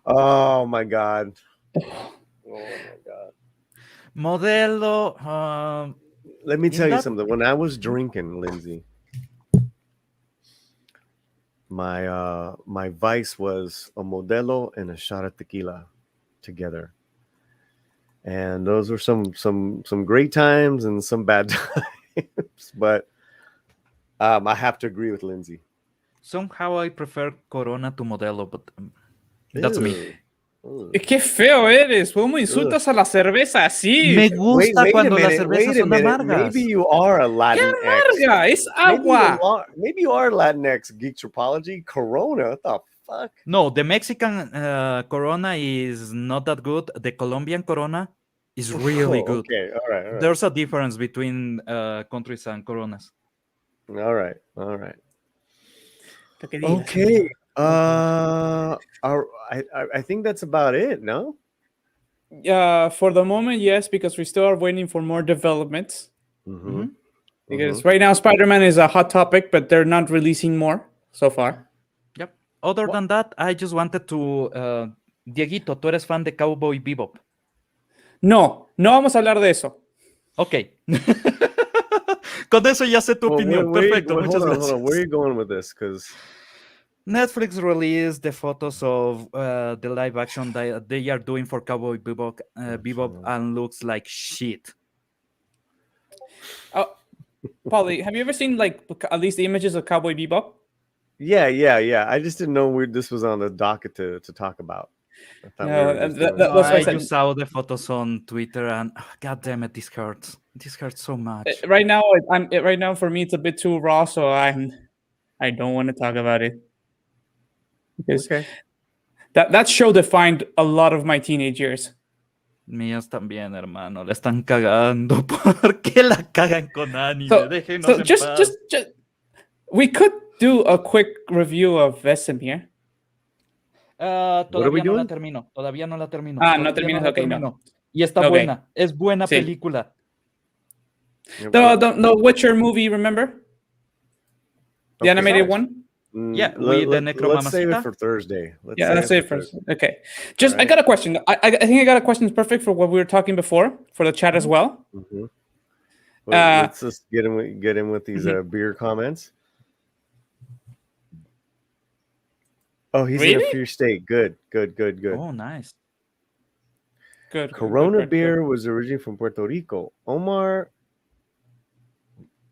Oh my god. Modelo. Let me tell you something. When I was drinking, Lindsay, my vice was a Modelo and a shot of tequila together, and those were some great times and some bad times. But I have to agree with Lindsay. Somehow I prefer Corona to Modelo, but that's me. Qué feo eres. ¿Cómo insultas a la cerveza así? Me gusta cuando las cervezas wait a son minute. amargas. Maybe you are a Latinx. Amarga, es agua. Maybe you are Latinx Geektripology. Corona, what the fuck? No, the Mexican Corona is not that good. The Colombian Corona is really good. Okay, all right. There's a difference between countries and Coronas. All right. Okay. I think that's about it, no? For the moment, yes, because we still are waiting for more developments. Mm-hmm. Because right now, Spider-Man is a hot topic, but they're not releasing more so far. Yep. Other than that, I just wanted to... Dieguito, ¿tú eres fan de Cowboy Bebop? No vamos a hablar de eso. Ok. Con eso ya sé tu opinión. Perfecto, muchas gracias. Hold on. Where are you going with this? Because Netflix released the photos of the live action that they are doing for Cowboy Bebop, and looks like shit. Paulie, have you ever seen at least the images of Cowboy Bebop? Yeah. I just didn't know this was on the docket to talk about. I just saw the photos on Twitter, and god damn it, this hurts. This hurts so much. Right now, for me, it's a bit too raw, so I don't want to talk about it. Because that show defined a lot of my teenage years. Mías también, hermano. Le están cagando. ¿Por qué la cagan con anime? Déjenos en paz. Just we could do a quick review of Vesemir. Todavía no la termino. No terminas, ok, no. Y está buena. Es buena película. The Witcher movie, remember? The animated one? Yeah, the Necromamacita. Let's save it for Thursday. Let's save it first. Okay. I got a question. I think I got a question that's perfect for what we were talking before, for the chat as well. Mm-hmm. Let's just get in with these beer comments. Oh, he's in Really? a Fear State. Good. Oh, nice. Good. Corona beer was originally from Puerto Rico. Omar,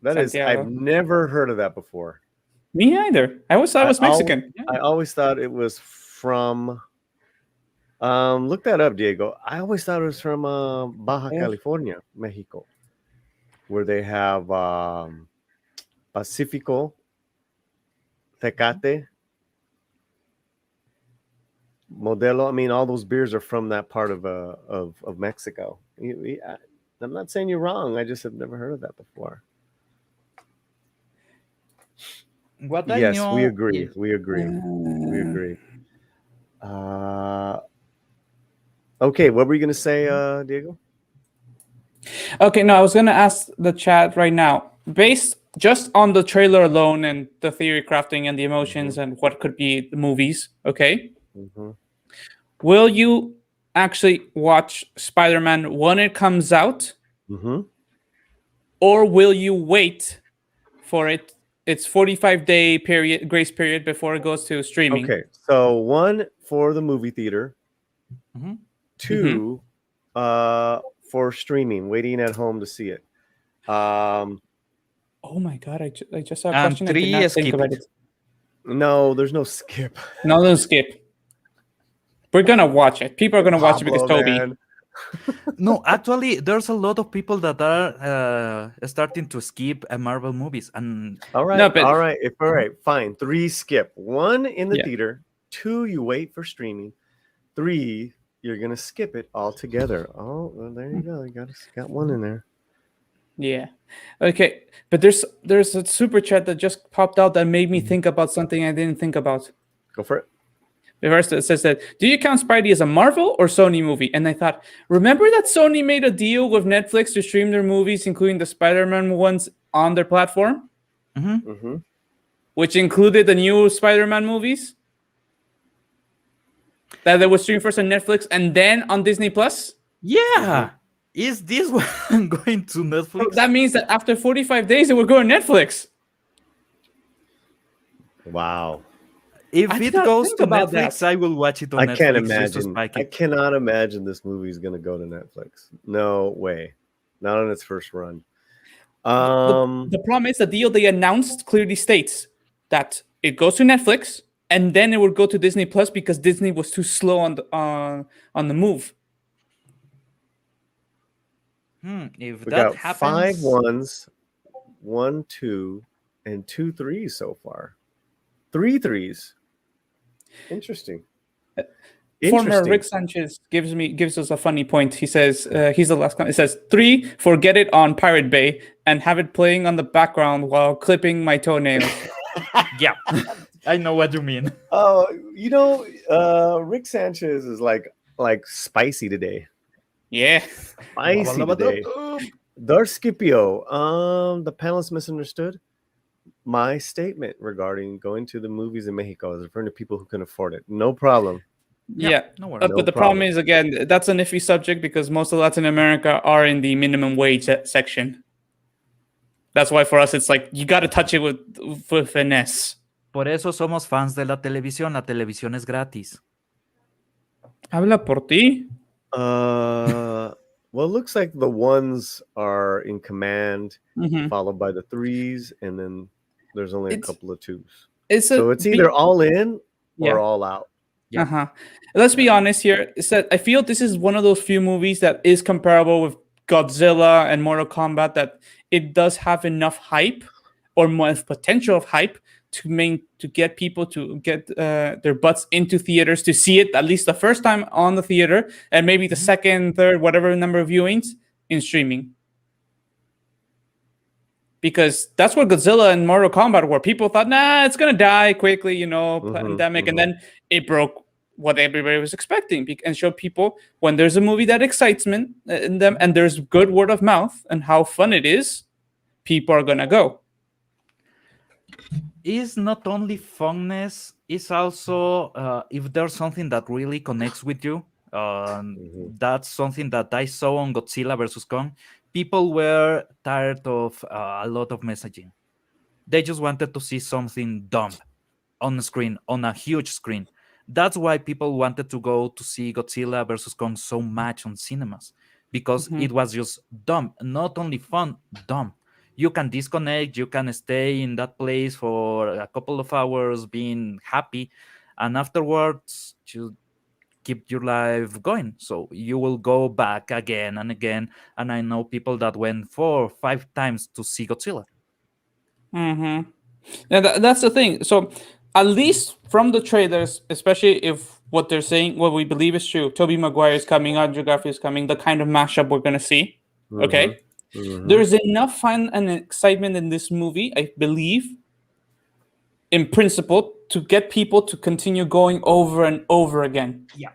I've Santiago. never heard of that before. Me either. I always thought it was Mexican. I always thought it was from. Look that up, Diego. I always thought it was from Baja California, Mexico, where they have Pacifico, Tecate, Modelo. I mean, all those beers are from that part of Mexico. I'm not saying you're wrong. I just have never heard of that before. What I Yes, know we agree. is- We agree. Okay, what were you going to say, Diego? Okay, no, I was going to ask the chat right now, based just on the trailer alone and the theory crafting and the emotions and what could be the movies, okay? Will you actually watch Spider-Man when it comes out? Or will you wait for its 45-day grace period before it goes to streaming? Okay, so 1 for the movie theater, 2 for streaming, waiting at home to see it. Oh my God, I just saw a question. I did 3 not think skip about it. it. No, there's no skip. No skip. We're going to watch it. People are going to watch it because Pablo, Toby. man. No, actually, there's a lot of people that are starting to skip Marvel movies, and All right, No, but- all right, fine. 3 skip. 1 in the Yeah. theater, 2 you wait for streaming, 3 you're gonna skip it altogether. Oh, well, there you go. You got 1 in there. Yeah. Okay. But there's a super chat that just popped out that made me think about something I didn't think about. Go for it. The first it says that, do you count Spidey as a Marvel or Sony movie? And I thought, remember that Sony made a deal with Netflix to stream their movies, including the Spider-Man ones, on their platform, which included the new Spider-Man movies that they would stream first on Netflix and then on Disney Plus. yeah, is this one going to Netflix? That means that after 45 days, it would go on Netflix. Wow. If I it did not goes think to about Netflix, that. I will watch it on I Netflix. can't just to imagine. spike I it. cannot imagine this movie is gonna go to Netflix. No way. Not on its first run. The problem is the deal they announced clearly states that it goes to Netflix and then it would go to Disney Plus because Disney was too slow on the move. If we that got happens, 5 1s, 1 2, and 2 3s so far. 3 3s. Interesting. Former Rick Sanchez gives us a funny point. He says he's the last. It says 3 for get it on Pirate Bay and have it playing on the background while clipping my toenails. yeah, I know what you mean. Oh, Rick Sanchez is like spicy today. Yeah. Spicy today. Darth Scipio. The panelists misunderstood my statement regarding going to the movies in Mexico. I was referring to people who can afford it. No problem. Yeah. No worries. But the problem is, again, that's an iffy subject because most of Latin America are in the minimum wage section. That's why for us, it's like, you got to touch it with finesse. Por eso somos fans de la televisión. La televisión es gratis. Habla por ti. Well, it looks like the 1s are in command, followed by the 3s, and then there's only a couple of 2s. So it's either all in or all out. Yeah. Let's be honest here. Is that I feel this is one of those few movies that is comparable with Godzilla and Mortal Kombat, that it does have enough hype or more potential of hype to get people to get their butts into theaters to see it at least the first time on the theater and maybe the second, third, whatever number of viewings in streaming. Because that's what Godzilla and Mortal Kombat were. People thought, nah, it's going to die quickly, pandemic. And then it broke what everybody was expecting and showed people when there's a movie that excites in them and there's good word of mouth and how fun it is, people are going to go. It's not only funness, it's also if there's something that really connects with you. That's something that I saw on Godzilla vs. Kong. People were tired of a lot of messaging. They just wanted to see something dumb. on screen, on a huge screen. That's why people wanted to go to see Godzilla vs. Kong so much on cinemas, because it was just dumb. Not only fun, dumb. You can disconnect, you can stay in that place for a couple of hours being happy, and afterwards you keep your life going. So you will go back again and again. And I know people that went 4 or 5 times to see Godzilla. Mm-hmm. Yeah, that's the thing. So at least from the trailers, especially if what they're saying, what we believe is true, Tobey Maguire is coming, Andrew Garfield is coming, the kind of mashup we're going to see. Okay? There's enough fun and excitement in this movie, I believe, in principle, to get people to continue going over and over again. Yeah.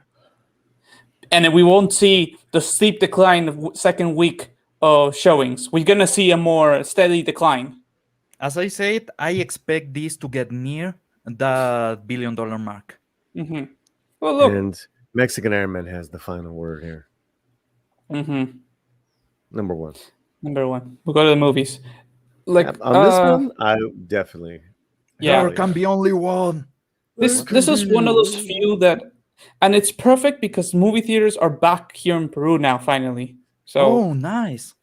And then we won't see the steep decline of second week of showings. We're going to see a more steady decline. As I said, I expect this to get near the $1 billion mark. Mm-hmm. Well, look. And Mexican Airman has the final word here. Mm-hmm. Number one. We'll go to the movies. Like on this one, I definitely. Yeah. There can be only one. This is one of those few that, and it's perfect because movie theaters are back here in Peru now, finally. So nice.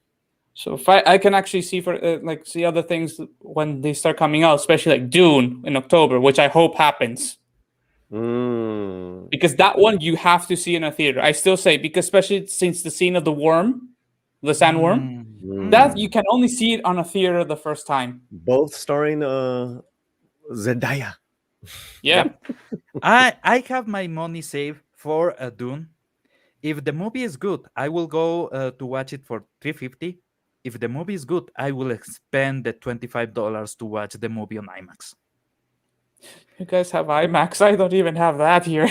So if I can actually see see other things when they start coming out, especially like Dune in October, which I hope happens. Because that one you have to see in a theater. I still say, because especially since the scene of the worm, the sandworm, that you can only see it on a theater the first time. Both starring Zendaya. Yeah. I have my money saved for Dune. If the movie is good, I will go to watch it for $350. If the movie is good, I will spend the $25 to watch the movie on IMAX. You guys have IMAX? I don't even have that here.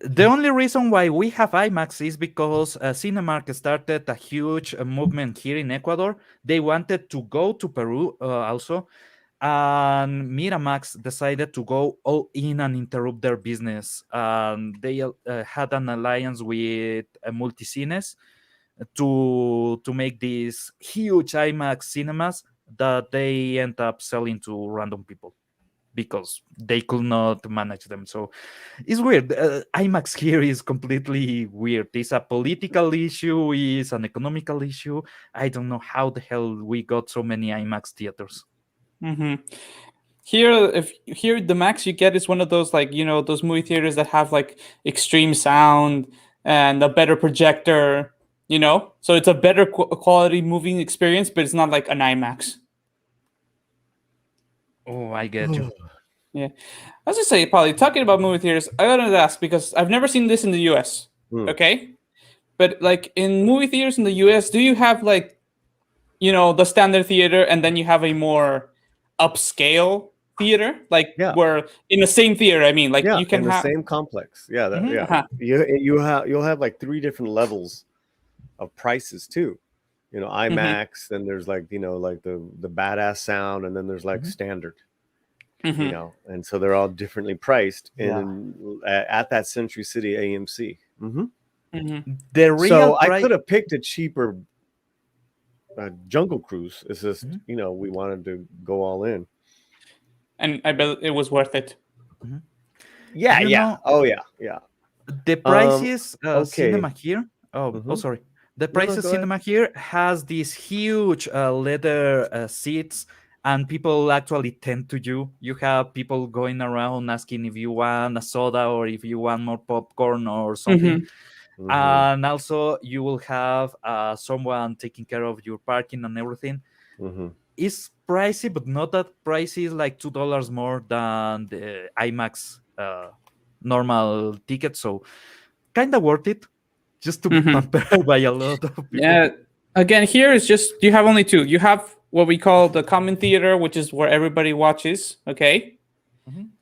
The only reason why we have IMAX is because Cinemark started a huge movement here in Ecuador. They wanted to go to Peru also. And Miramax decided to go all in and interrupt their business. They had an alliance with Multicines to make these huge IMAX cinemas that they end up selling to random people because they could not manage them. So it's weird. IMAX here is completely weird. It's a political issue, it's an economical issue. I don't know how the hell we got so many IMAX theaters. Mm-hmm. Here the max you get is one of those, like, you know, those movie theaters that have like extreme sound and a better projector, you know, so it's a better quality movie experience, but it's not like an IMAX. Oh, I get you. Yeah, I was just say, probably talking about movie theaters, I gotta ask because I've never seen this in the US. Okay, but like in movie theaters in the US, do you have like, you know, the standard theater and then you have a more upscale theater, like where in the same theater, I mean, like you can in have the same complex. You'll have like 3 different levels of prices too. You know, IMAX, then there's like, you know, like the badass sound, and then there's like standard. You know, and so they're all differently priced at that Century City AMC. The real so I could have picked a cheaper Jungle Cruise. It's just, you know, we wanted to go all in, and I bet it was worth it. Yeah, you know, the prices cinema here. Sorry. The prices cinema here has these huge leather seats, and people actually tend to you. You have people going around asking if you want a soda or if you want more popcorn or something. And also you will have someone taking care of your parking and everything. It's pricey, but not that pricey. It's like $2 more than the IMAX normal ticket. So kind of worth it. Just to be compared by a lot of people. Yeah. Again, here is just, you have only 2. You have what we call the common theater, which is where everybody watches. Okay.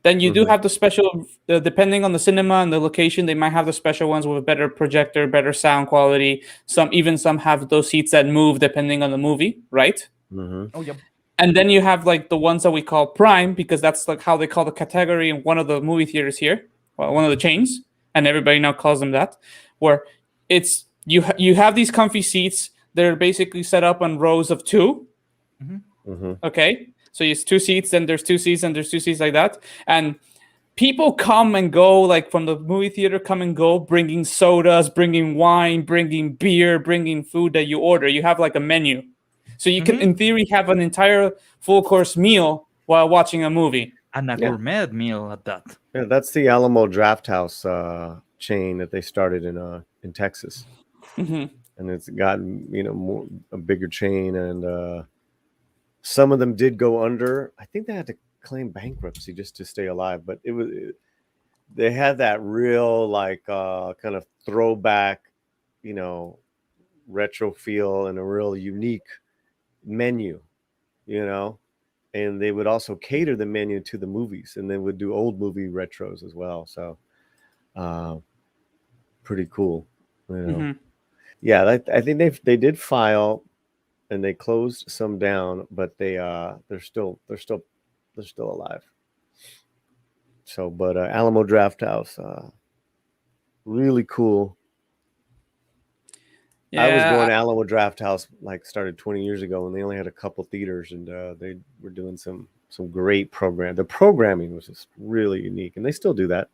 Then you do have the special, depending on the cinema and the location, they might have the special ones with a better projector, better sound quality. Some have those seats that move depending on the movie, right? Oh, yep. And then you have like the ones that we call prime, because that's like how they call the category in one of the movie theaters here, one of the chains, and everybody now calls them that, where it's you have these comfy seats. They're basically set up on rows of 2. Okay, So it's 2 seats, then there's 2 seats, and there's 2 seats like that. And people come and go, like from the movie theater, come and go, bringing sodas, bringing wine, bringing beer, bringing food that you order. You have like a menu. So you can, in theory, have an entire full course meal while watching a movie. And a gourmet meal at that. Yeah, that's the Alamo Draft House chain that they started in Texas. And it's gotten, a bigger chain, and some of them did go under. I think they had to claim bankruptcy just to stay alive, but they had that real kind of throwback, retro feel and a real unique menu, and they would also cater the menu to the movies, and they would do old movie retros as well. So pretty cool, Yeah, I think they did file, and they closed some down, but they're still alive. So, but Alamo Draft House, really cool. I was going to Alamo Draft House, started 20 years ago, and they only had a couple theaters, and they were doing some great program. The programming was just really unique, and they still do that.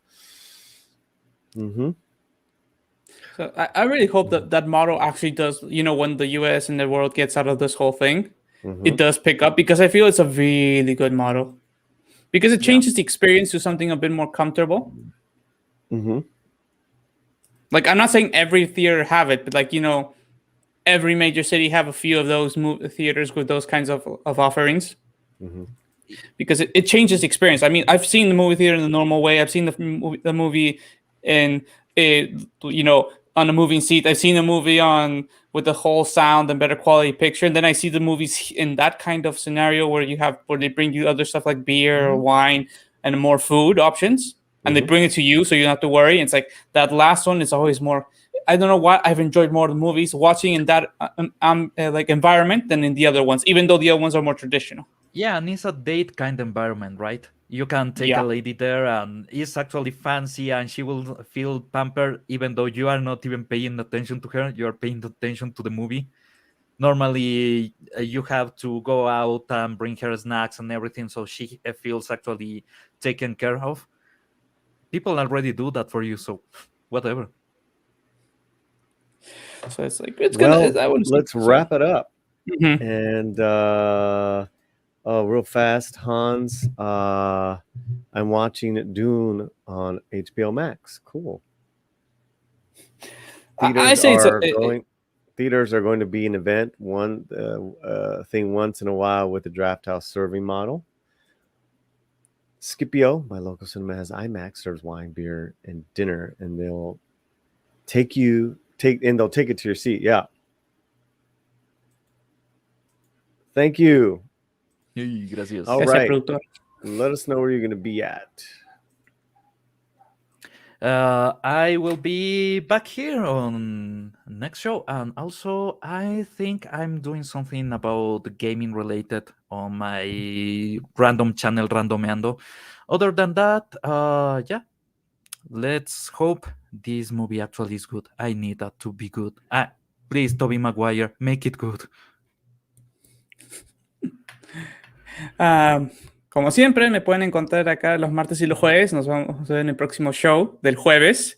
So I really hope that model actually does, when the US and the world gets out of this whole thing, it does pick up, because I feel it's a really good model, because it changes the experience to something a bit more comfortable. Like, I'm not saying every theater have it, but every major city have a few of those theaters with those kinds of offerings. Because it changes the experience. I mean, I've seen the movie theater in the normal way. I've seen the movie in on a moving seat. I've seen a movie with the whole sound and better quality picture, and then I see the movies in that kind of scenario where they bring you other stuff like beer or wine and more food options, and they bring it to you, so you don't have to worry. And it's like that last one is always more. I don't know why I've enjoyed more the movies watching in that environment than in the other ones, even though the other ones are more traditional. Yeah, and it's a date kind of environment, right? You can take a lady there, and it's actually fancy, and she will feel pampered, even though you are not even paying attention to her. You are paying attention to the movie. Normally, you have to go out and bring her snacks and everything, so she feels actually taken care of. People already do that for you, so whatever. So it's like let's wrap it up. And real fast, Hans. I'm watching Dune on HBO Max. Cool. Theaters are going to be an event, one thing once in a while with the Draft House serving model. Scipio, my local cinema, has IMAX, serves wine, beer, and dinner, and they'll take it to your seat. Yeah. Thank you. Gracias. All right. Let us know where you're going to be at. I will be back here on next show, and also I think I'm doing something about gaming related on my random channel, Randomeando. Other than that, let's hope this movie actually is good. I need that to be good. Please, Tobey Maguire, make it good. Como siempre, me pueden encontrar acá los martes y los jueves. Nos vamos a ver en el próximo show del jueves.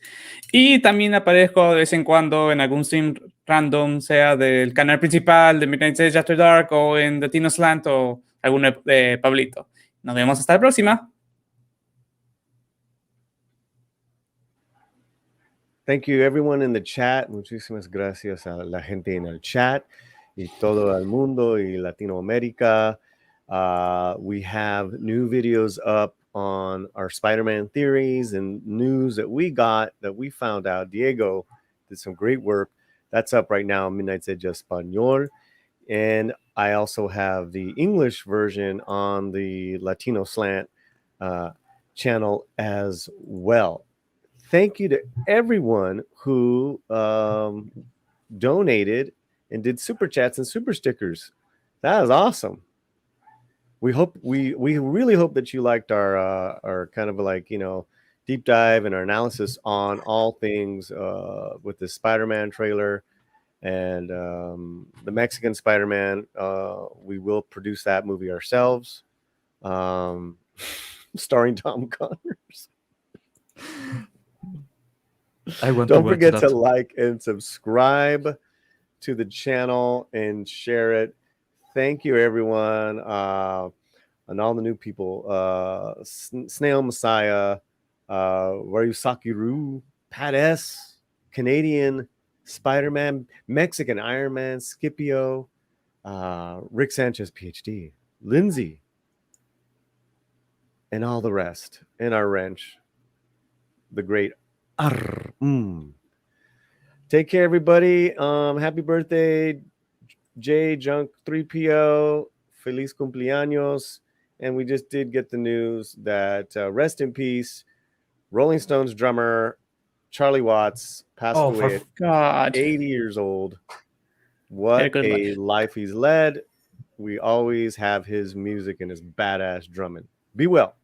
Y también aparezco de vez en cuando en algún stream random, sea del canal principal de Midnight Stage After Dark o en Latino Slant o alguno de Pablito. Nos vemos hasta la próxima. Thank you, everyone in the chat. Muchísimas gracias a la gente en el chat y todo el mundo y Latinoamérica. We have new videos up on our Spider-Man theories and news that we found out. Diego did some great work. That's up right now on Midnight Edge Español. And I also have the English version on the Latino Slant channel as well. Thank you to everyone who donated and did super chats and super stickers. That is awesome. We really hope that you liked our kind of deep dive and our analysis on all things with the Spider-Man trailer and the Mexican Spider-Man. We will produce that movie ourselves. starring Tom Connors. Don't forget to like and subscribe to the channel and share it. Thank you, everyone, and all the new people. Snail Messiah, Ryusakiru, Pat S, Canadian Spider-Man, Mexican Iron Man, Scipio, Rick Sanchez, PhD, Lindsay, and all the rest, and our wrench, the great Take care, everybody. Happy birthday, J Junk 3PO. Feliz cumpleaños. And we just did get the news that rest in peace, Rolling Stones drummer Charlie Watts passed away at 80 years old. What a life he's led. We always have his music and his badass drumming. Be well.